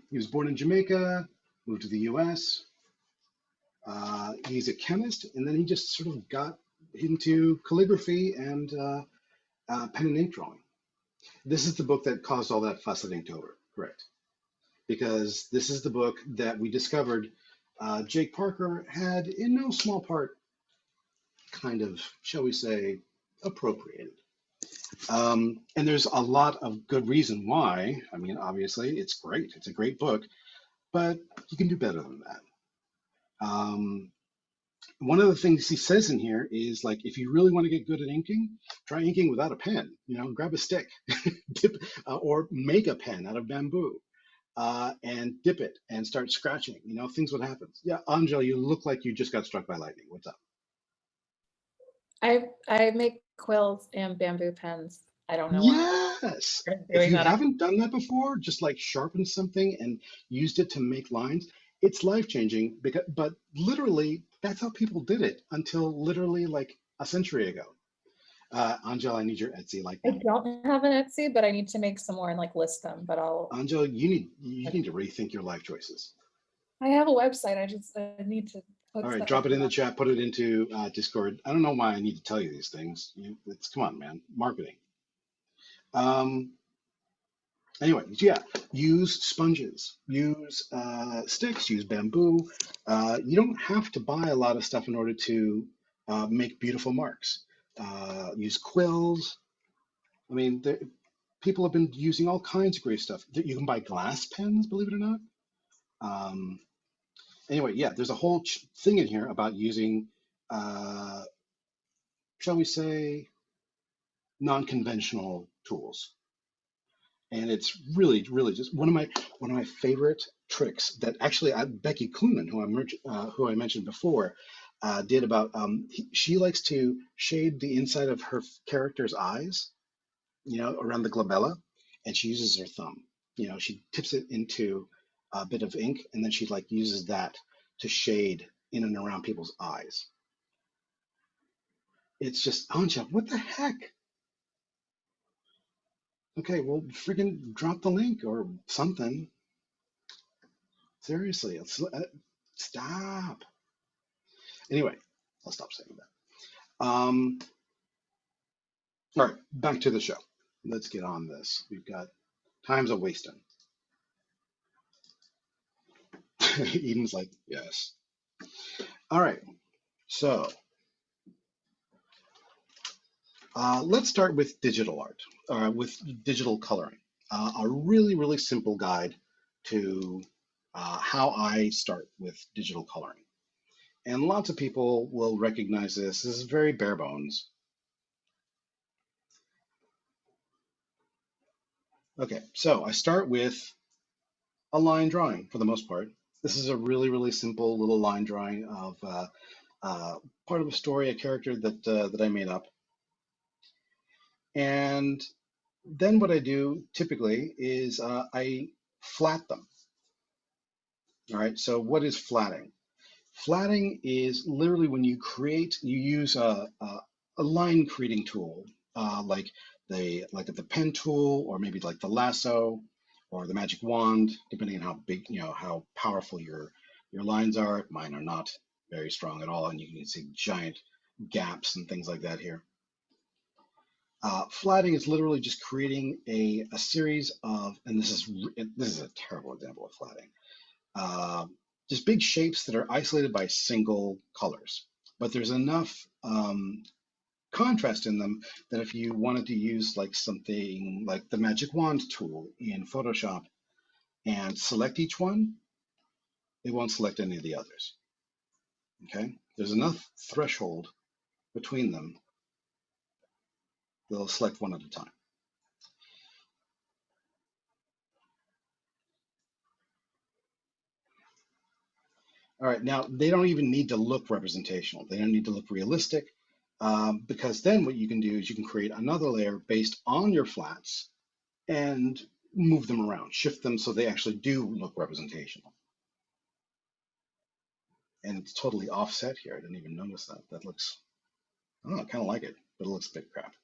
he was born in Jamaica, moved to the US. He's a chemist, and then he just sort of got into calligraphy and pen and ink drawing. This is the book that caused all that fuss at Inktober, correct? Because this is the book that we discovered Jake Parker had, in no small part, kind of, shall we say, appropriated. And there's a lot of good reason why. I mean, obviously, it's great. It's a great book, but you can do better than that. One of the things he says in here is like, if you really want to get good at inking, try inking without a pen. You know, grab a stick, dip, or make a pen out of bamboo, and dip it and start scratching. You know, things would happen. Yeah, Angela, you look like you just got struck by lightning. What's up? I make quills and bamboo pens. I don't know why Yes. I'm If doing you that. haven't done that before, just like sharpened something and used it to make lines, it's life changing. Because, but literally, that's how people did it until literally like a century ago. Angela, I need your Etsy like I now. don't have an Etsy, but I need to make some more and like list them. But Angela, you need to rethink your life choices. I have a website. I need to put All right, stuff drop it in the up. chat, put it into Discord. I don't know why I need to tell you these things. It's come on, man, marketing. Anyway, yeah, use sponges, use sticks, use bamboo. You don't have to buy a lot of stuff in order to make beautiful marks. Use quills. I mean, people have been using all kinds of great stuff. You can buy glass pens, believe it or not. Anyway, yeah, there's a whole thing in here about using, shall we say, non-conventional tools. And it's really, really just one of my favorite tricks that actually Becky Clunan, who I mentioned before, did about. She likes to shade the inside of her character's eyes, you know, around the glabella, and she uses her thumb. You know, she tips it into a bit of ink, and then she like uses that to shade in and around people's eyes. It's just, Anja, what the heck? Okay, well, freaking drop the link or something. Seriously, stop. Anyway, I'll stop saying that. All right, back to the show. Let's get on this. We've got time's a wasting. Eden's like, yes. All right, so let's start with digital art, with digital coloring. A really, really simple guide to how I start with digital coloring. And lots of people will recognize this. This is very bare bones. Okay, so I start with a line drawing for the most part. This is a really, really simple little line drawing of part of a story, a character that I made up. And then what I do typically is I flat them. All right, so what is flatting? Flatting is literally when you use a line creating tool, like the pen tool, or maybe like the lasso, or the magic wand, depending on how big, how powerful your lines are. Mine are not very strong at all, and you can see giant gaps and things like that here. Flatting is literally just creating a series of, and this is a terrible example of flatting. Just big shapes that are isolated by single colors, but there's enough contrast in them that if you wanted to use like something like the magic wand tool in Photoshop and select each one, it won't select any of the others. Okay? There's enough threshold between them that it'll select one at a time. All right, now they don't even need to look representational. They don't need to look realistic, because then what you can do is you can create another layer based on your flats and move them around, shift them so they actually do look representational. And it's totally offset here. I didn't even notice that. That looks, I don't know, I kind of like it, but it looks a bit crap.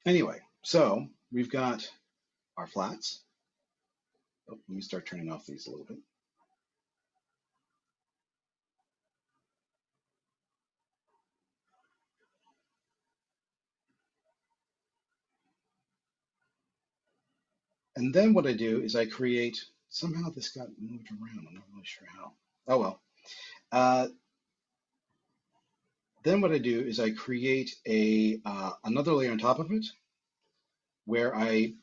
Anyway, so we've got our flats. Oh, let me start turning off these a little bit. And then what I do is I create, somehow this got moved around. I'm not really sure how. Oh, well. Then what I do is I create another layer on top of it where I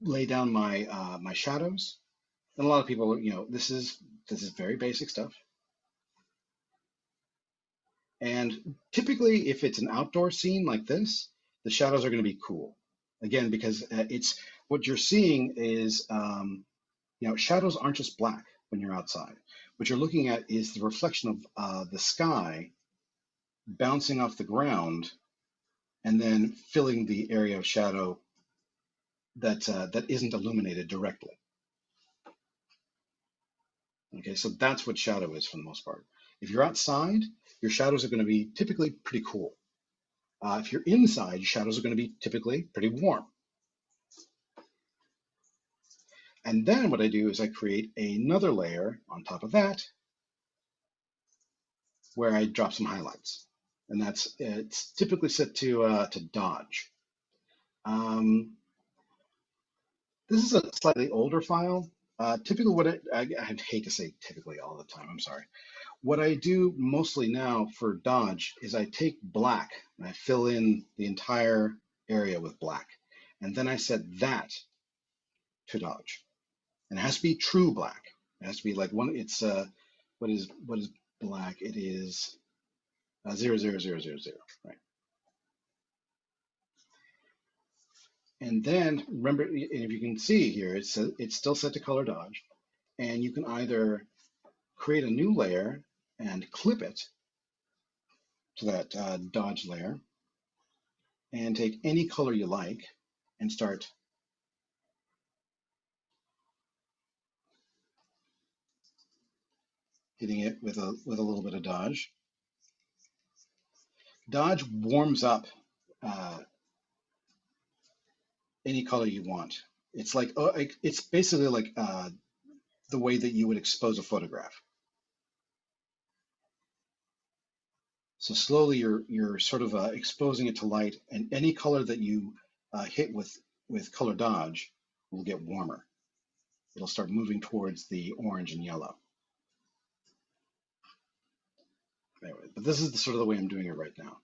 lay down my my shadows. And a lot of people, you know, this is very basic stuff. And typically, if it's an outdoor scene like this, the shadows are going to be cool. Again, because it's what you're seeing is, you know, shadows aren't just black when you're outside. What you're looking at is the reflection of the sky bouncing off the ground and then filling the area of shadow that that isn't illuminated directly. Okay, so that's what shadow is for the most part. If you're outside, your shadows are going to be typically pretty cool. If you're inside, your shadows are going to be typically pretty warm. And then what I do is I create another layer on top of that where I drop some highlights. And that's, it's typically set to Dodge. This is a slightly older file. Typically what I hate to say typically all the time, I'm sorry. What I do mostly now for Dodge is I take black and I fill in the entire area with black. And then I set that to Dodge. And it has to be true black. It has to be like one, it's, what is black? It is 00000, right? And then remember, and if you can see here, it's still set to color Dodge. And you can either create a new layer and clip it to that Dodge layer and take any color you like and start hitting it with a little bit of Dodge. Dodge warms up any color you want. It's like, it's basically like the way that you would expose a photograph. So slowly you're sort of exposing it to light, and any color that you hit with color Dodge will get warmer. It'll start moving towards the orange and yellow. Anyway, but this is the sort of the way I'm doing it right now.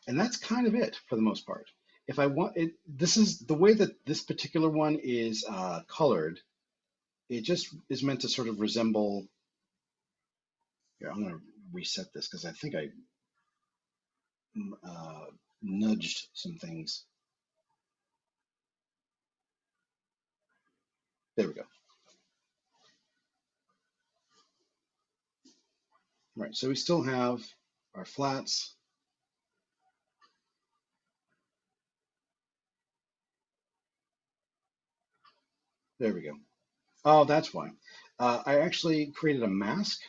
And that's kind of it for the most part. If I want it, this is the way that this particular one is colored. It just is meant to sort of resemble. Here, I'm going to reset this because I think I nudged some things. There we go. All right, so we still have our flats. There we go. Oh, that's why. I actually created a mask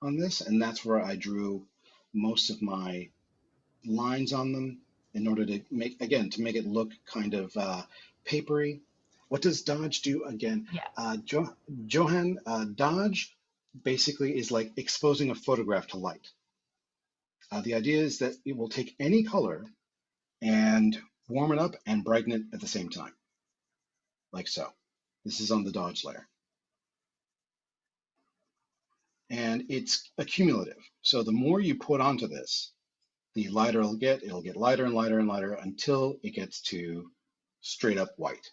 on this, and that's where I drew most of my lines on them in order to make, again, to make it look kind of papery. What does Dodge do again? Yeah. Johan, Dodge basically is like exposing a photograph to light. The idea is that it will take any color and warm it up and brighten it at the same time, like so. This is on the Dodge layer. And it's accumulative. So the more you put onto this, the lighter it'll get lighter and lighter and lighter until it gets to straight up white.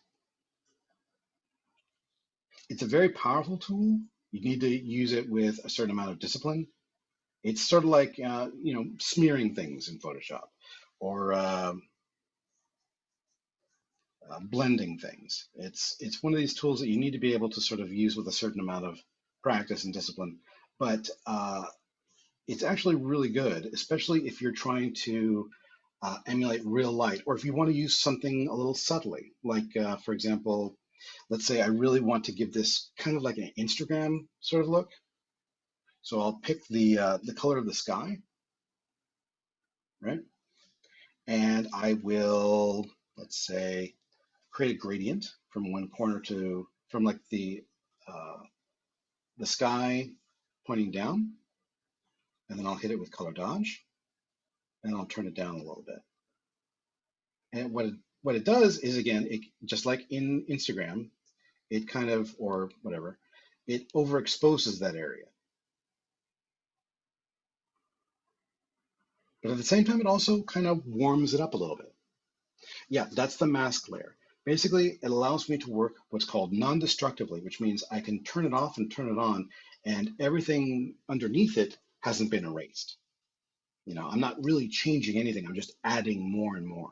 It's a very powerful tool. You need to use it with a certain amount of discipline. It's sort of like smearing things in Photoshop, or blending things. It's one of these tools that you need to be able to sort of use with a certain amount of practice and discipline. But it's actually really good, especially if you're trying to emulate real light, or if you want to use something a little subtly, like for example, let's say I really want to give this kind of like an Instagram sort of look. So I'll pick the color of the sky, right? And I will, let's say, create a gradient from one corner from like the sky pointing down, and then I'll hit it with color dodge, and I'll turn it down a little bit. And what it does is, again, it just like in Instagram, it kind of, or whatever, it overexposes that area. But at the same time, it also kind of warms it up a little bit. Yeah, that's the mask layer. Basically, it allows me to work what's called non-destructively, which means I can turn it off and turn it on, and everything underneath it hasn't been erased. I'm not really changing anything. I'm just adding more and more.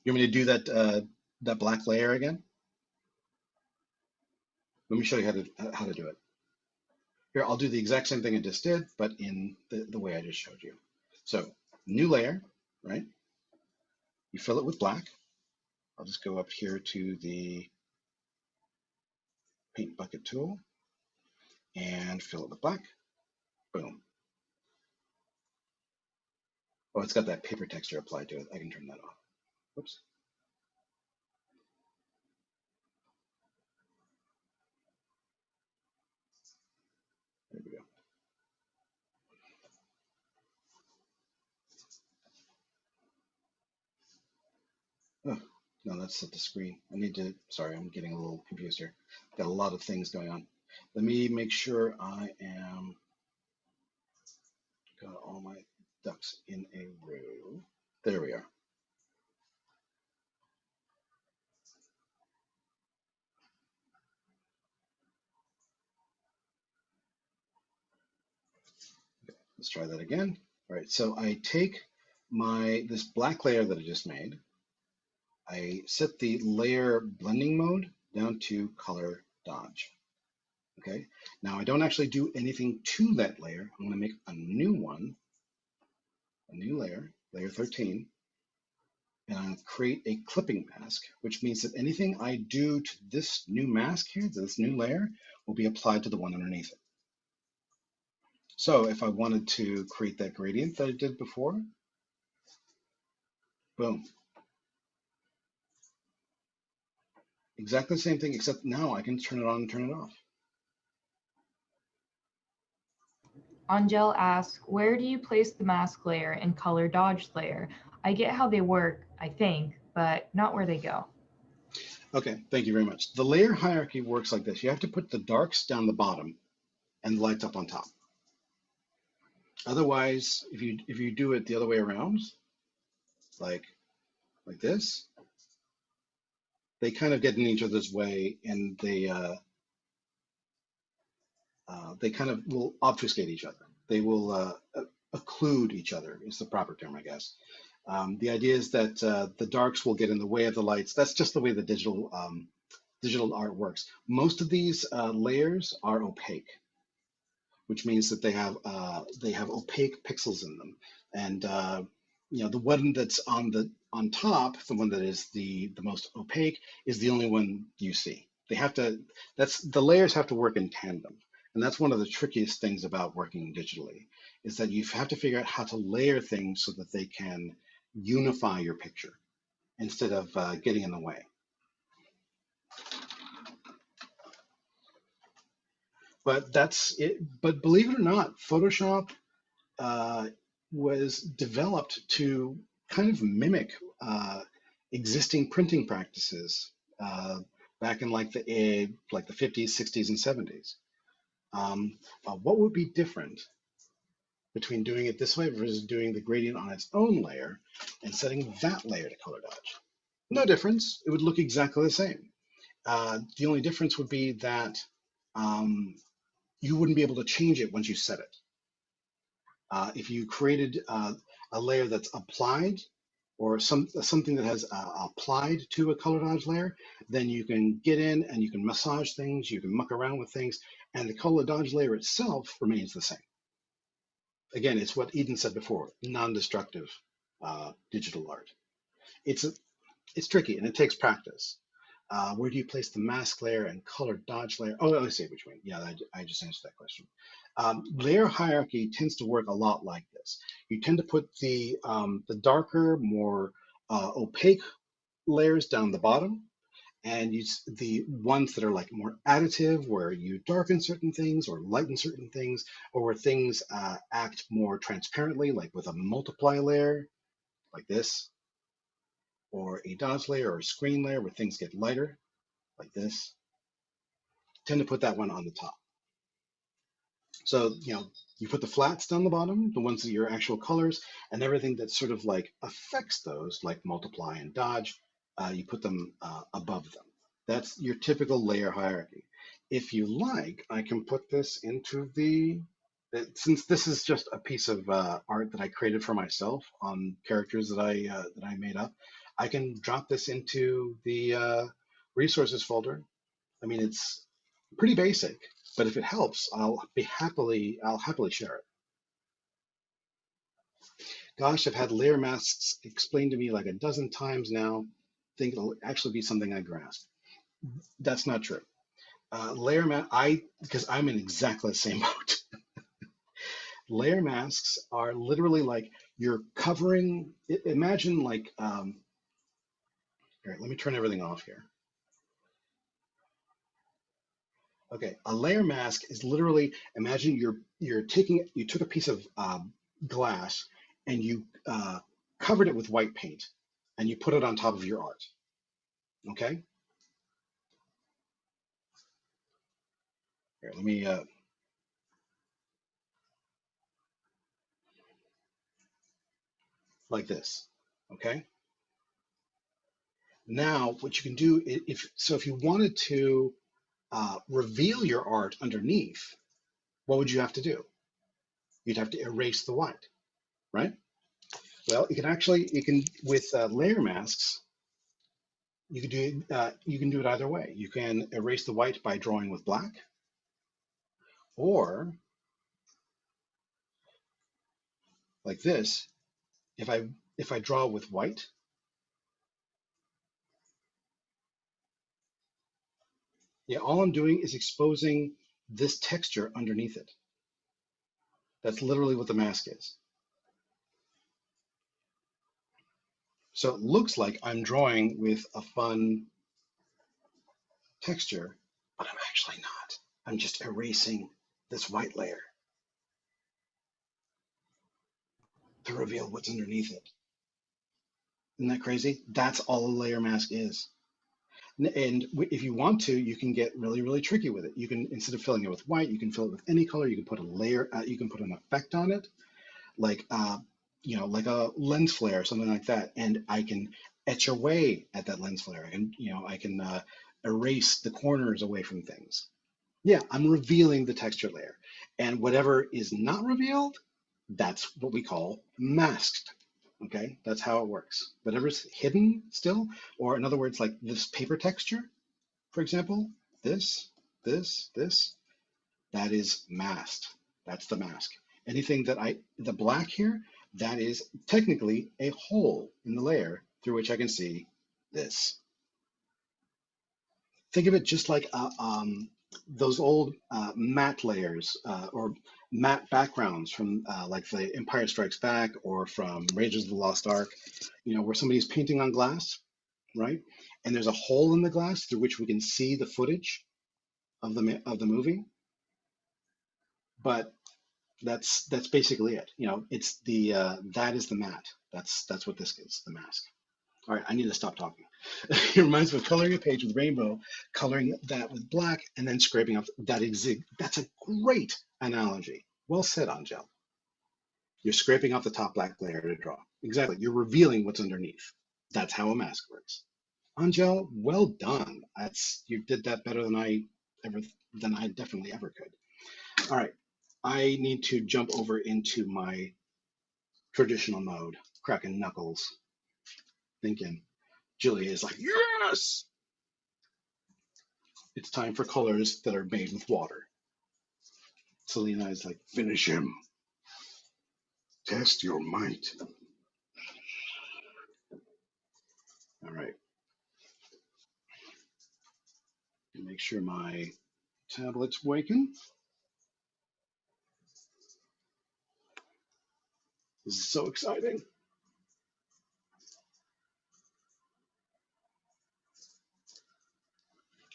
You want me to do that black layer again? Let me show you how to do it. Here, I'll do the exact same thing I just did, but in the way I just showed you. So, new layer, right? You fill it with black. I'll just go up here to the paint bucket tool and fill it with black. Boom. Oh, it's got that paper texture applied to it. I can turn that off. Whoops. There we go. Oh, no, that's at the screen. Sorry, I'm getting a little confused here. Got a lot of things going on. Let me make sure I am got all my ducks in a row. There we are. Let's try that again. All right, so I take this black layer that I just made. I set the layer blending mode down to color dodge. Okay, now I don't actually do anything to that layer. I'm going to make a new one, a new layer, layer 13, and I'll create a clipping mask, which means that anything I do to this new mask here, to this new layer, will be applied to the one underneath it. So if I wanted to create that gradient that I did before, boom. Exactly the same thing, except now I can turn it on and turn it off. Angel asks, where do you place the mask layer and color dodge layer? I get how they work, I think, but not where they go. Okay, thank you very much. The layer hierarchy works like this. You have to put the darks down the bottom and the lights up on top. Otherwise, if you do it the other way around, like this, they kind of get in each other's way, and they kind of will obfuscate each other. They will occlude each other is the proper term, I guess. The idea is that the darks will get in the way of the lights. That's just the way the digital art works. Most of these layers are opaque, which means that they have opaque pixels in them, and the one that's on top, the one that is the most opaque, is the only one you see. The layers have to work in tandem, and that's one of the trickiest things about working digitally, is that you have to figure out how to layer things so that they can unify your picture instead of getting in the way. But that's it. But believe it or not, Photoshop was developed to kind of mimic existing printing practices back in like the 50s, 60s, and 70s. What would be different between doing it this way versus doing the gradient on its own layer and setting that layer to color dodge. No difference. It would look exactly the same. The only difference would be that you wouldn't be able to change it once you set it. If you created a layer that's applied or something that has applied to a color dodge layer, then you can get in and you can massage things, you can muck around with things, and the color dodge layer itself remains the same. Again, it's what Eden said before, non-destructive digital art. It's tricky and it takes practice. Where do you place the mask layer and color dodge layer? Oh, I see which one. Yeah, I just answered that question. Layer hierarchy tends to work a lot like this. You tend to put the darker, more opaque layers down the bottom, and use the ones that are like more additive, where you darken certain things or lighten certain things, or where things act more transparently, like with a multiply layer, like this, or a dodge layer or a screen layer where things get lighter, like this. Tend to put that one on the top. So, you put the flats down the bottom, the ones that are your actual colors, and everything that sort of like affects those, like multiply and dodge, you put them above them. That's your typical layer hierarchy. If you like, I can put this into since this is just a piece of art that I created for myself on characters that I made up, I can drop this into the resources folder. I mean, it's pretty basic, but if it helps, I'll happily share it. Gosh, I've had layer masks explained to me like a dozen times now. I think it'll actually be something I grasp. That's not true. Because I'm in exactly the same boat. Layer masks are literally like you're covering. Imagine like here, let me turn everything off here. Okay, a layer mask is literally, imagine you took a piece of glass and you covered it with white paint and you put it on top of your art. Okay. Here, let me. Like this. Okay. Now, what you can do if you wanted to reveal your art underneath, what would you have to do? You'd have to erase the white, right? Well, you can with layer masks, you can do it either way. You can erase the white by drawing with black, or like this. If I draw with white, yeah, all I'm doing is exposing this texture underneath it. That's literally what the mask is. So it looks like I'm drawing with a fun texture, but I'm actually not. I'm just erasing this white layer to reveal what's underneath it. Isn't that crazy? That's all a layer mask is. And if you want to, you can get really, really tricky with it. You can, instead of filling it with white, you can fill it with any color. You can put a layer, you can put an effect on it, like like a lens flare or something like that. And I can etch away at that lens flare. And I can erase the corners away from things. Yeah, I'm revealing the texture layer. And whatever is not revealed, that's what we call masked. Okay, that's how it works. Whatever's hidden still, or in other words, like this paper texture, for example, this, that is masked. That's the mask. Anything the black here, that is technically a hole in the layer through which I can see this. Think of it just like those old matte layers or matte backgrounds from like the Empire Strikes Back or from Raiders of the Lost Ark, where somebody's painting on glass, right? And there's a hole in the glass through which we can see the footage of the movie. But that's basically it. It's that is the matte. That's what this is, the mask. All right, I need to stop talking. It reminds me of coloring a page with rainbow, coloring that with black, and then scraping off that. That's a great analogy. Well said, Angel. You're scraping off the top black layer to draw. Exactly. You're revealing what's underneath. That's how a mask works. Angel, well done. You did that better than I definitely ever could. All right. I need to jump over into my traditional mode, cracking knuckles, thinking. Julia is like, yes! It's time for colors that are made with water. Selena is like, finish him. Test your might. All right. Make sure my tablet's waking. This is so exciting.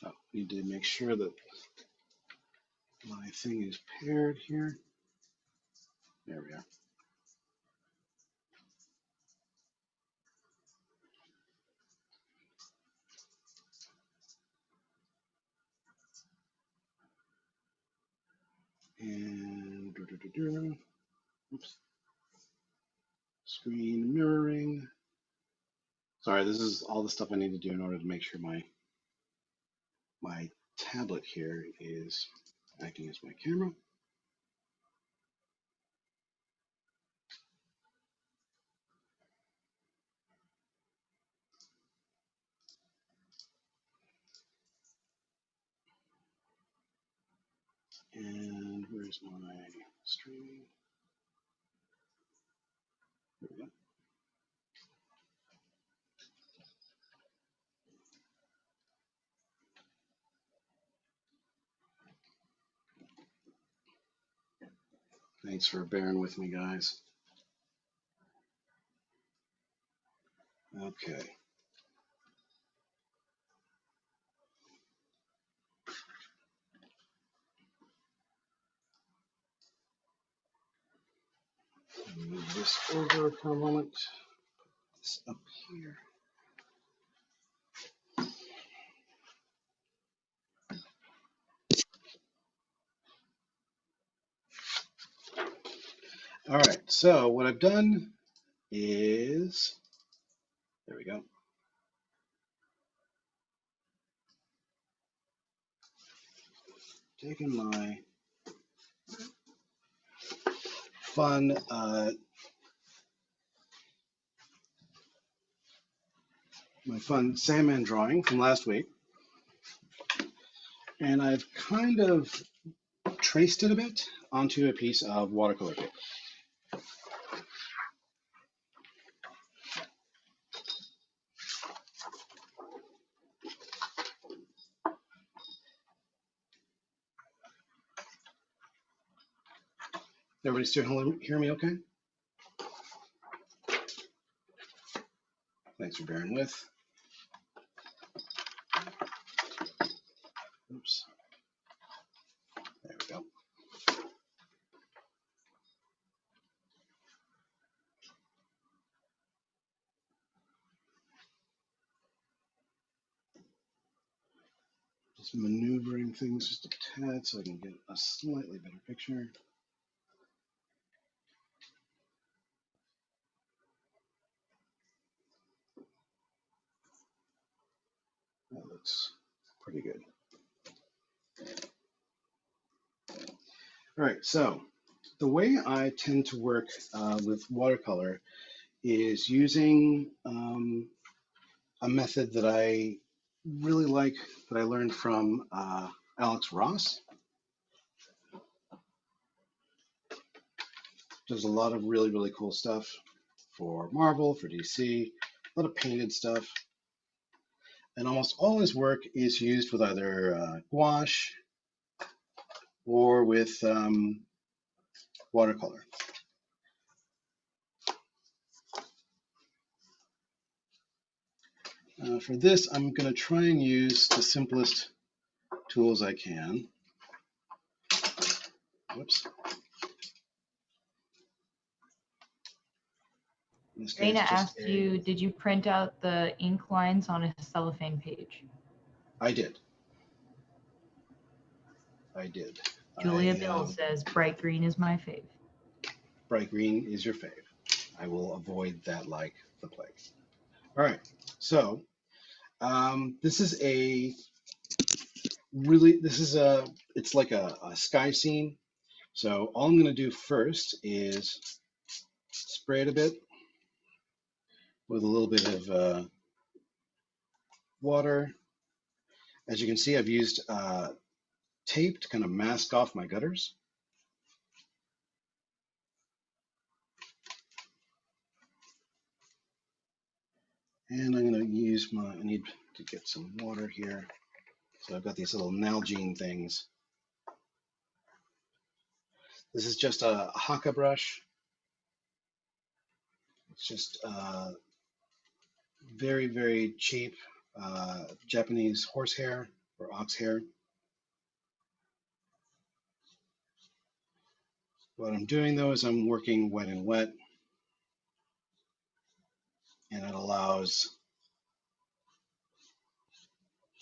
Oh, need to make sure that my thing is paired here. There we are. And oops. Screen mirroring. Sorry, this is all the stuff I need to do in order to make sure my tablet here is acting as my camera. And where's my streaming? There we go. Thanks for bearing with me, guys. Okay. Move this over for a moment. This up here. All right, so what I've done is, there we go. Taking my fun Sandman drawing from last week, and I've kind of traced it a bit onto a piece of watercolor paper. Everybody still hear me okay? Thanks for bearing with. Oops. There we go. Just maneuvering things just a tad so I can get a slightly better picture. That looks pretty good. All right, so the way I tend to work with watercolor is using a method that I really like that I learned from Alex Ross. Does a lot of really, really cool stuff for Marvel, for DC, a lot of painted stuff. And almost all his work is used with either gouache or with watercolor. For this, I'm going to try and use the simplest tools I can. Whoops. Dana asked you, did you print out the ink lines on a cellophane page? I did. I did. Julia Bill says bright green is my fave. bright green is your fave. I will avoid that like the plague. All right, so this is it's like a sky scene. So all I'm gonna do first is spray it a bit with a little bit of water. As you can see, I've used tape to kind of mask off my gutters. And I'm going to use I need to get some water here. So I've got these little Nalgene things. This is just a Haka brush. It's just very, very cheap Japanese horsehair or ox hair. What I'm doing though is I'm working wet and wet, and it allows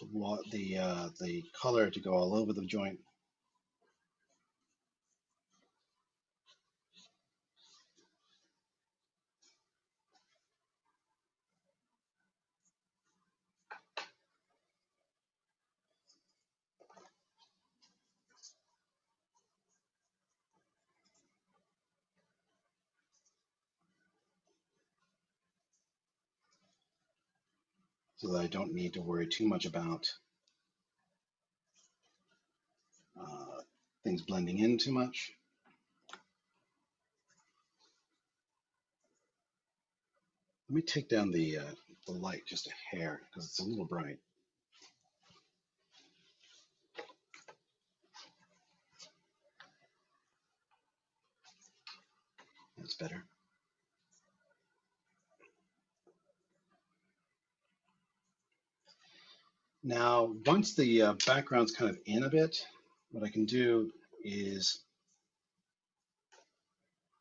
the color to go all over the joint. So that I don't need to worry too much about things blending in too much. Let me take down the light just a hair because it's a little bright. That's better. Now, once the background's kind of in a bit, what I can do is,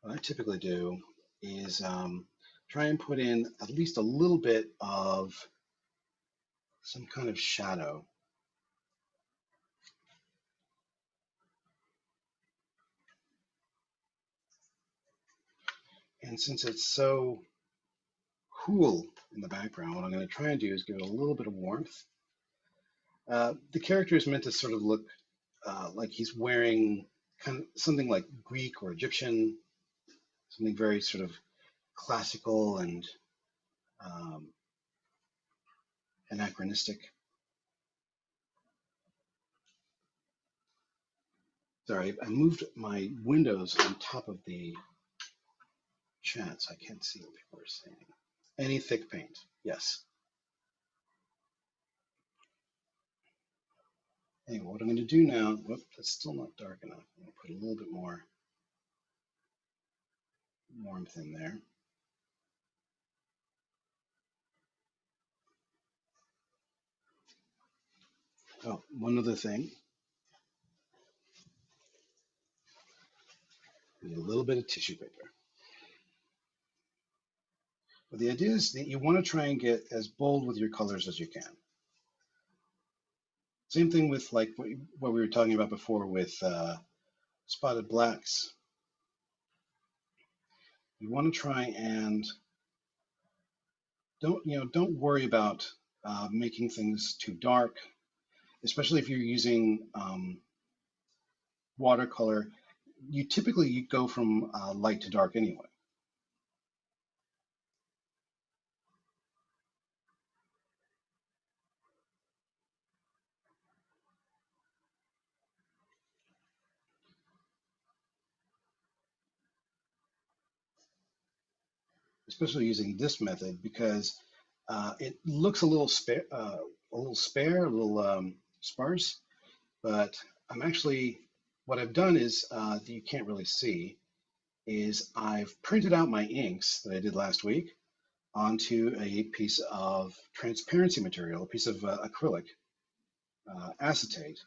what I typically do is try and put in at least a little bit of some kind of shadow. And since it's so cool in the background, what I'm going to try and do is give it a little bit of warmth. The character is meant to sort of look like he's wearing kind of something like Greek or Egyptian, something very sort of classical and anachronistic. Sorry, I moved my windows on top of the chat, so I can't see what people are saying. Any thick paint? Yes. Anyway, what I'm going to do now, whoop, that's still not dark enough. I'm going to put a little bit more warmth in there. Oh, one other thing. Need a little bit of tissue paper. But the idea is that you want to try and get as bold with your colors as you can. Same thing with like what we were talking about before with spotted blacks. You want to try and don't worry about making things too dark, especially if you're using watercolor. You typically go from light to dark anyway. Especially using this method because it looks a little spare, a little sparse. But I'm actually, what I've done is that you can't really see is I've printed out my inks that I did last week onto a piece of transparency material, a piece of acrylic acetate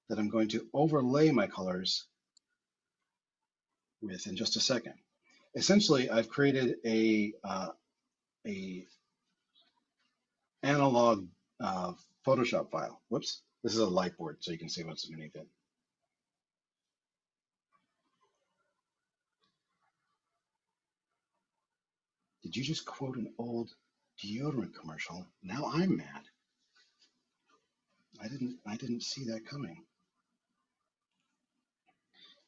that I'm going to overlay my colors with in just a second. Essentially, I've created a analog Photoshop file. Whoops, this is a light board, so you can see what's underneath it. Did you just quote an old deodorant commercial? Now I'm mad. I didn't see that coming.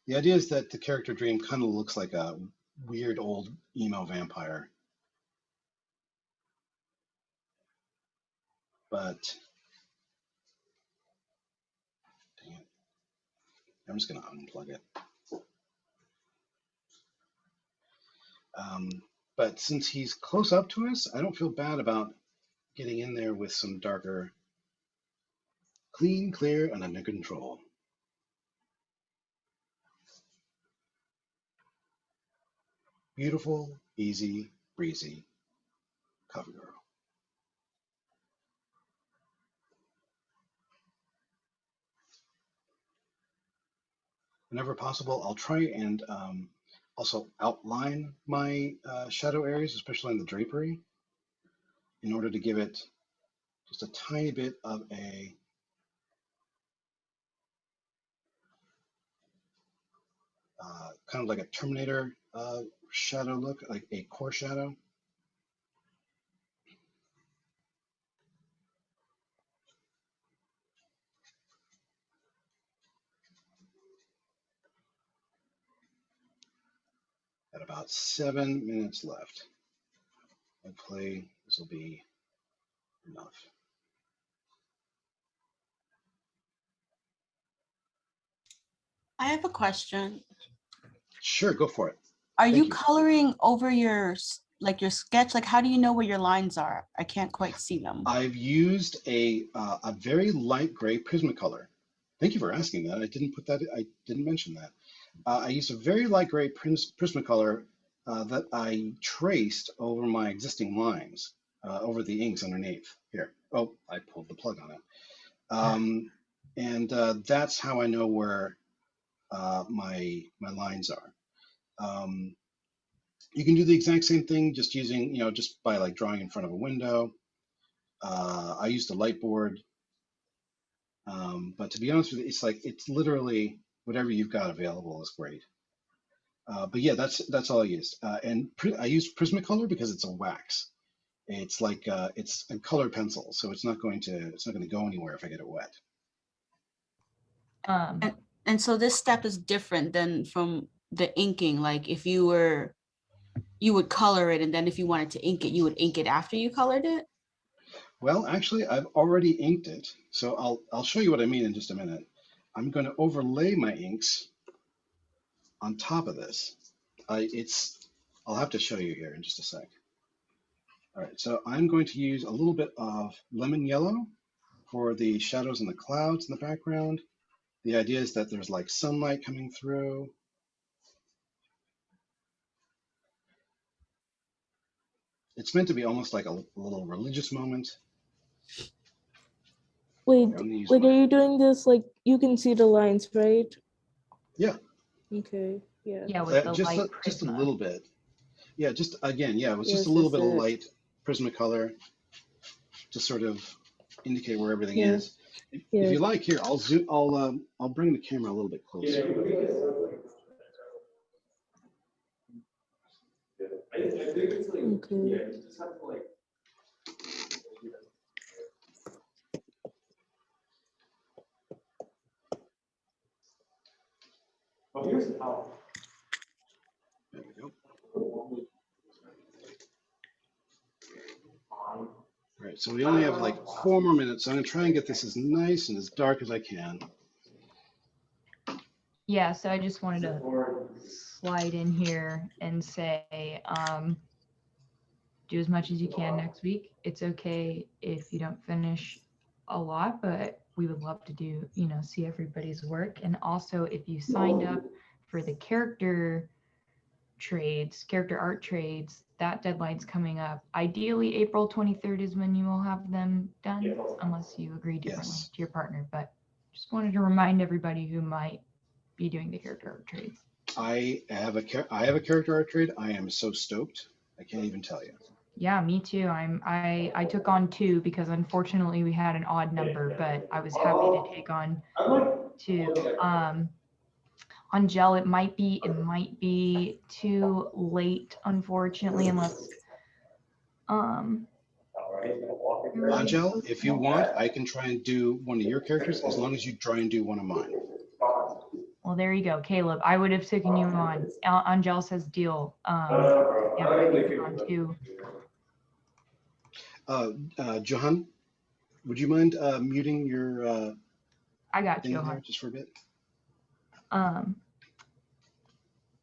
The idea is that the character Dream kind of looks like a weird old emo vampire. But dang it. I'm just gonna unplug it. But since he's close up to us, I don't feel bad about getting in there with some darker, clean, clear, and under control. Beautiful, easy, breezy cover girl. Whenever possible, I'll try and also outline my shadow areas, especially in the drapery, in order to give it just a tiny bit of a kind of like a Terminator shadow look, like a core shadow. At about 7 minutes left. Hopefully this will be enough. I have a question. Sure, go for it. Are Thank you you. coloring over your your sketch? Like, how do you know where your lines are? I can't quite see them. I've used a very light gray Prismacolor. Thank you for asking that. I didn't mention that. I used a very light gray Prismacolor that I traced over my existing lines, over the inks underneath. Here. Oh, I pulled the plug on it. And that's how I know where my lines are. You can do the exact same thing just using, just by like drawing in front of a window. I used a light board. But to be honest with you, it's literally whatever you've got available is great. But yeah, that's all I used. And I used Prismacolor because it's a wax. It's like it's a colored pencil, so it's not going to go anywhere if I get it wet. And so this step is different than from the inking. Like if you would color it, and then if you wanted to ink it, you would ink it after you colored it. Well, actually, I've already inked it, so I'll show you what I mean in just a minute. I'm going to overlay my inks on top of this. I'll have to show you here in just a sec. All right, so I'm going to use a little bit of lemon yellow for the shadows and the clouds in the background. The idea is that there's like sunlight coming through. It's meant to be almost like a little religious moment. Wait, like, are you doing this, like, you can see the lines, right? Yeah. Okay, yeah. Yeah, with the just light a Prisma. little bit. Yeah, just again, yeah, it was just Yes, a little bit that's of it. light Prismacolor to sort of indicate where everything Yeah. is. If you like, here, I'll zoom. I'll bring the camera a little bit closer. Okay. There we go. All right, so we only have like 4 more minutes. So I'm gonna try and get this as nice and as dark as I can. Yeah, so I just wanted to slide in here and say, do as much as you can next week. It's okay if you don't finish a lot, but we would love to do, see everybody's work. And also, if you signed up for the character art trades, that deadline's coming up. Ideally, April 23rd is when you will have them done, unless you agree differently to your partner. But just wanted to remind everybody who might be doing the character art trades. I have a character art trade. I am so stoked. I can't even tell you. Yeah, me too. I took on 2 because unfortunately we had an odd number, but I was happy to take on 2. On gel, it might be too late, unfortunately, unless Um, Angel, if you want, I can try and do one of your characters as long as you try and do one of mine. well, there you go, Caleb. I would have taken you on. Angel says deal. Yeah, on too. Johan, would you mind muting your I got thing you, there Johan. just for a bit? And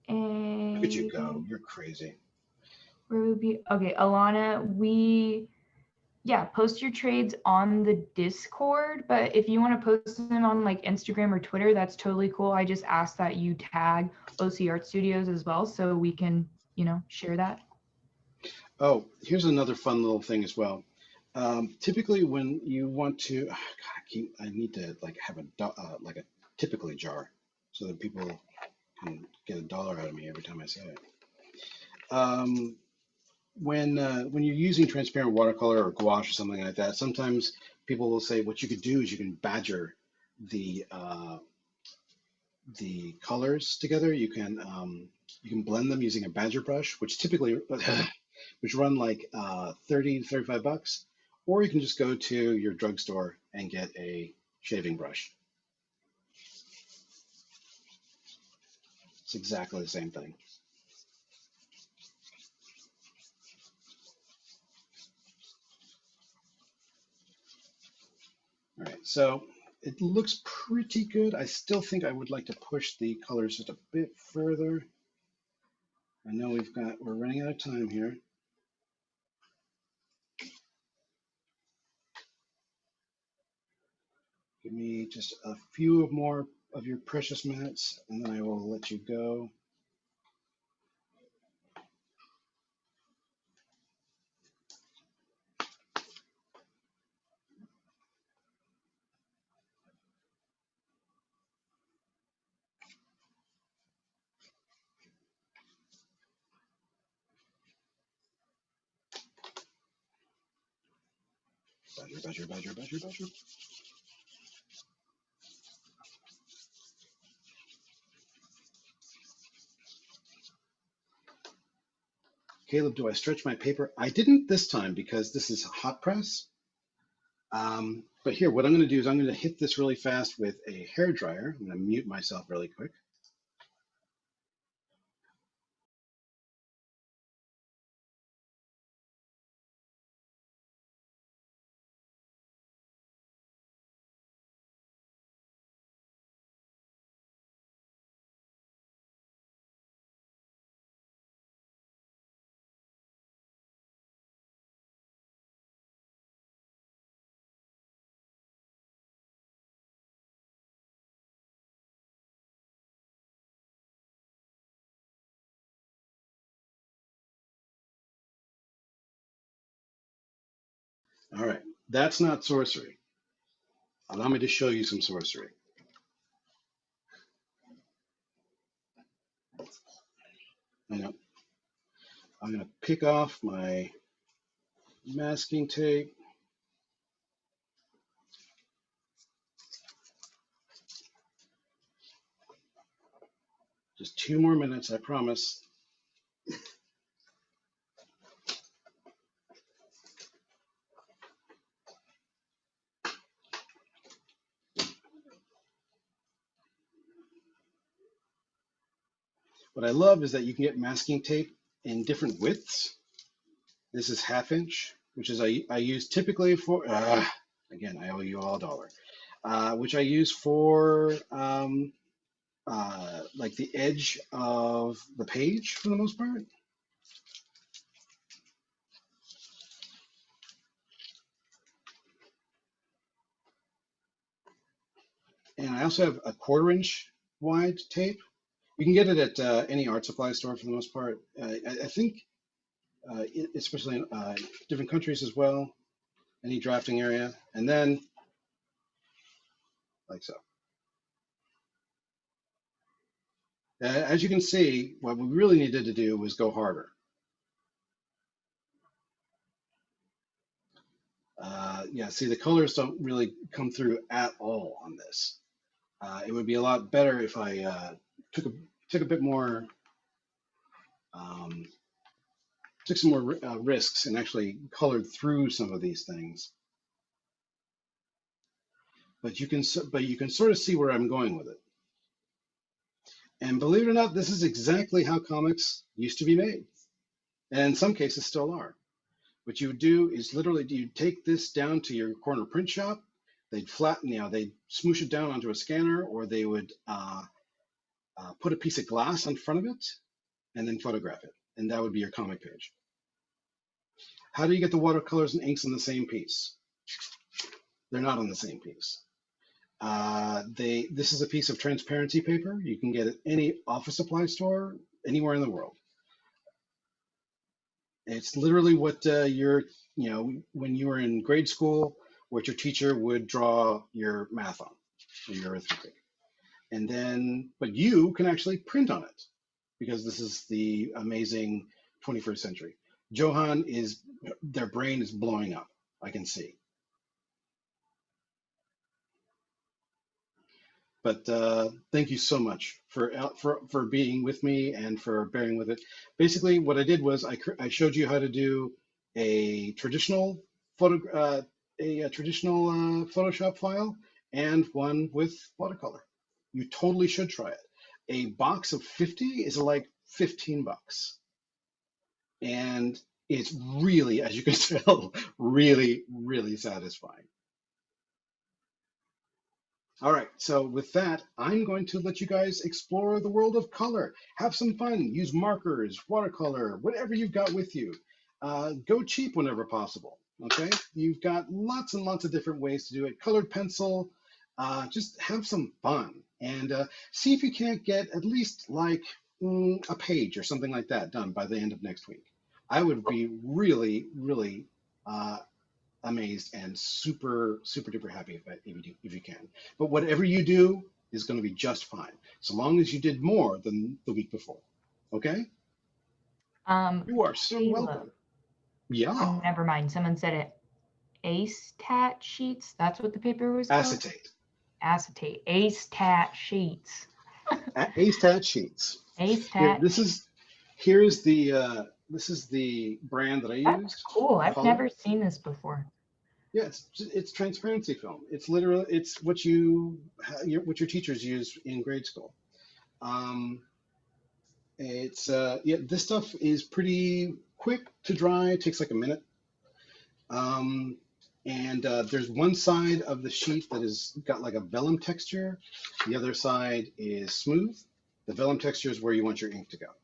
Look at you go. You're crazy. Ruby. Okay, Alana, post your trades on the Discord, but if you want to post them on like Instagram or Twitter, that's totally cool. I just ask that you tag OC Art Studios as well so we can, share that. Oh, here's another fun little thing as well. Typically, when you want to, God, I need to like have like a typically jar so that people can get $1 out of me every time I say it. When you're using transparent watercolor or gouache or something like that, sometimes people will say what you could do is you can badger the colors together. You can blend them using a badger brush, which typically which run like 30 to 35 bucks, or you can just go to your drugstore and get a shaving brush. It's exactly the same thing. All right, so it looks pretty good. I still think I would like to push the colors just a bit further. I know we're running out of time here. Give me just a few more of your precious minutes, and then I will let you go. Badger, badger, badger, badger, badger. Caleb, do I stretch my paper? I didn't this time because this is hot press. But here, what I'm going to do is I'm going to hit this really fast with a hair dryer. I'm going to mute myself really quick. All right, that's not sorcery. Allow me to show you some sorcery. I know. I'm going to pick off my masking tape. Just 2 more minutes, I promise. What I love is that you can get masking tape in different widths. This is 1/2 inch, which is I use typically for, again, I owe you all $1, which I use for like the edge of the page for the most part. And I also have a 1/4 inch wide tape. You can get it at any art supply store for the most part. I think, especially in different countries as well, any drafting area. And then, like so. As you can see, what we really needed to do was go harder. Yeah, see, the colors don't really come through at all on this. It would be a lot better if I took a bit more, took some more risks and actually colored through some of these things. But you can sort of see where I'm going with it. And believe it or not, this is exactly how comics used to be made, and in some cases still are. What you would do is literally you take this down to your corner print shop. They'd flatten, they'd smoosh it down onto a scanner, or they would put a piece of glass in front of it and then photograph it, and that would be your comic page. How do you get the watercolors and inks on the same piece? They're not on the same piece. This is a piece of transparency paper. You can get it at any office supply store anywhere in the world. It's literally what when you were in grade school, what your teacher would draw your math on, or your arithmetic. And then, but you can actually print on it, because this is the amazing 21st century. Johan their brain is blowing up, I can see. But thank you so much for being with me and for bearing with it. Basically, what I did was I showed you how to do a traditional Photoshop file and one with watercolor. You totally should try it. A box of 50 is like $15, and it's really, as you can tell, really, really satisfying. All right, so with that, I'm going to let you guys explore the world of color. Have some fun, use markers, watercolor, whatever you've got with you. Go cheap whenever possible, okay? You've got lots and lots of different ways to do it. Colored pencil, just have some fun. And see if you can't get at least like a page or something like that done by the end of next week. I would be really, really amazed and super duper happy if you can. But whatever you do is going to be just fine, so long as you did more than the week before. Okay? You are so Caleb. welcome. Yeah. Oh, never mind. Someone said it. Acetate sheets. That's what the paper was called. Acetate. Acetate sheets. Acetate sheets. Acetate. This is the brand that I That's used. cool. I've never seen this before. Yeah, it's transparency film. It's literally what your teachers use in grade school. This stuff is pretty quick to dry. It takes like a minute. There's one side of the sheet that has got like a vellum texture. The other side is smooth. The vellum texture is where you want your ink to go.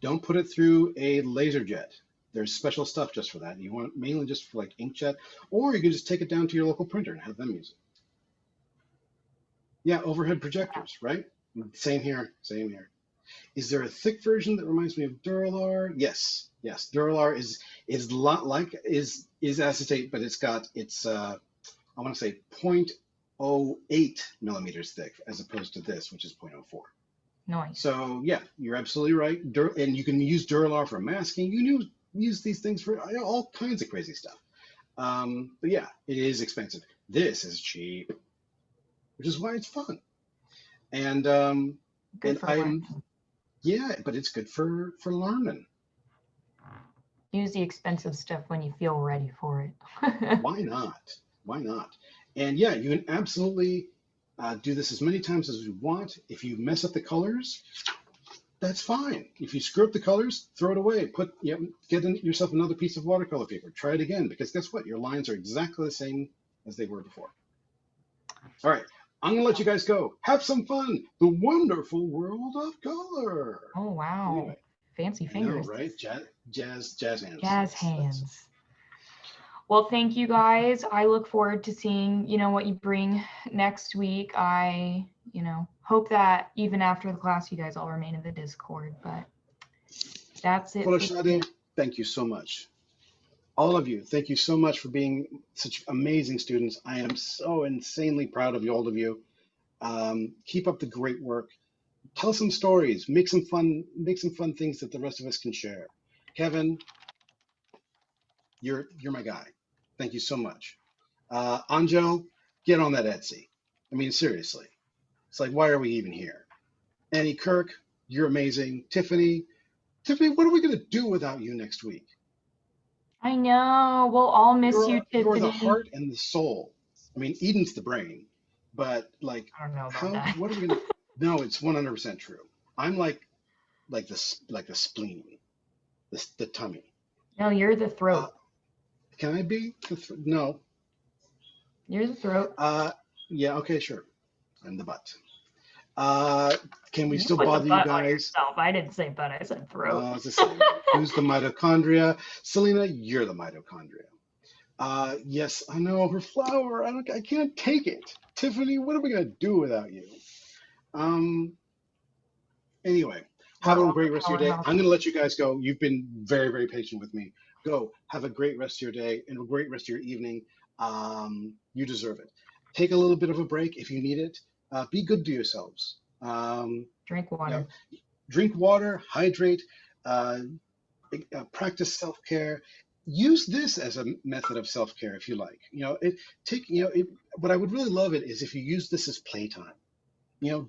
Don't put it through a laser jet. There's special stuff just for that. You want it mainly just for like inkjet, or you can just take it down to your local printer and have them use it. Yeah, overhead projectors, right? Same here, same here. Is there a thick version that reminds me of Duralar? Yes, Duralar is a lot like is acetate, but it's I want to say 0.08 millimeters thick as opposed to this, which is 0.04. Nice. So yeah, you're absolutely right. And you can use Duralar for masking. You can use these things for all kinds of crazy stuff. But yeah, it is expensive. This is cheap, which is why it's fun. And Good for learning. Yeah, but it's good for learning. Use the expensive stuff when you feel ready for it. Why not? Why not? And yeah, you can absolutely do this as many times as you want. If you mess up the colors, that's fine. If you screw up the colors, throw it away. Get yourself another piece of watercolor paper. Try it again, because guess what? Your lines are exactly the same as they were before. All right, I'm gonna let you guys go. Have some fun. The wonderful world of color. Oh wow, Anyway, fancy I know, fingers. right? Jazz hands. Jazz hands. Well, thank you guys. I look forward to seeing, what you bring next week. I, hope that even after the class, you guys all remain in the Discord, but that's it. Shade, thank you so much. All of you, thank you so much for being such amazing students. I am so insanely proud of all of you. Keep up the great work. Tell some stories. Make some fun things that the rest of us can share. Kevin, you're my guy. Thank you so much. Angel, get on that Etsy. I mean, seriously. It's like, why are we even here? Annie Kirk, you're amazing. Tiffany, what are we going to do without you next week? I know. We'll all miss you, You're the Tiffany. heart and the soul. I mean, Eden's the brain, but like, I don't know about how? that. What are we gonna? No, it's 100% true. I'm like the spleen, the tummy. No, you're the throat. Can I be? No. You're the throat. Yeah. Okay. Sure. I'm the butt. Can we You still put the bother you butt on guys? yourself. I didn't say butt. I said throat. It's the same. Who's the mitochondria? Selena, you're the mitochondria. Yes, I know her flower. I can't take it. Tiffany, what are we gonna do without you? Anyway, have a great rest of your day. I'm gonna let you guys go. You've been very, very patient with me. Go. Have a great rest of your day and a great rest of your evening. You deserve it. Take a little bit of a break if you need it. Be good to yourselves. Drink water. You know, drink water, hydrate, practice self-care. Use this as a method of self-care if you like. What I would really love it is if you use this as playtime.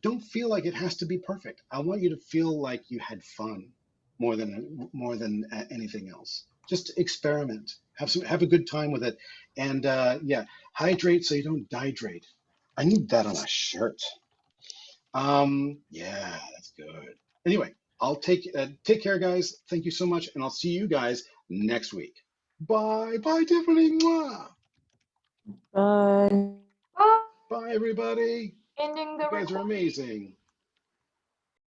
Don't feel like it has to be perfect. I want you to feel like you had fun more than anything else. Just experiment. Have a good time with it, and hydrate so you don't dehydrate. I need that on a shirt. Yeah, that's good. Anyway, I'll take care, guys. Thank you so much, and I'll see you guys next week. Bye, Tiffany. Mwah. Bye. Oh, Bye, everybody. ending the You guys are recording. amazing.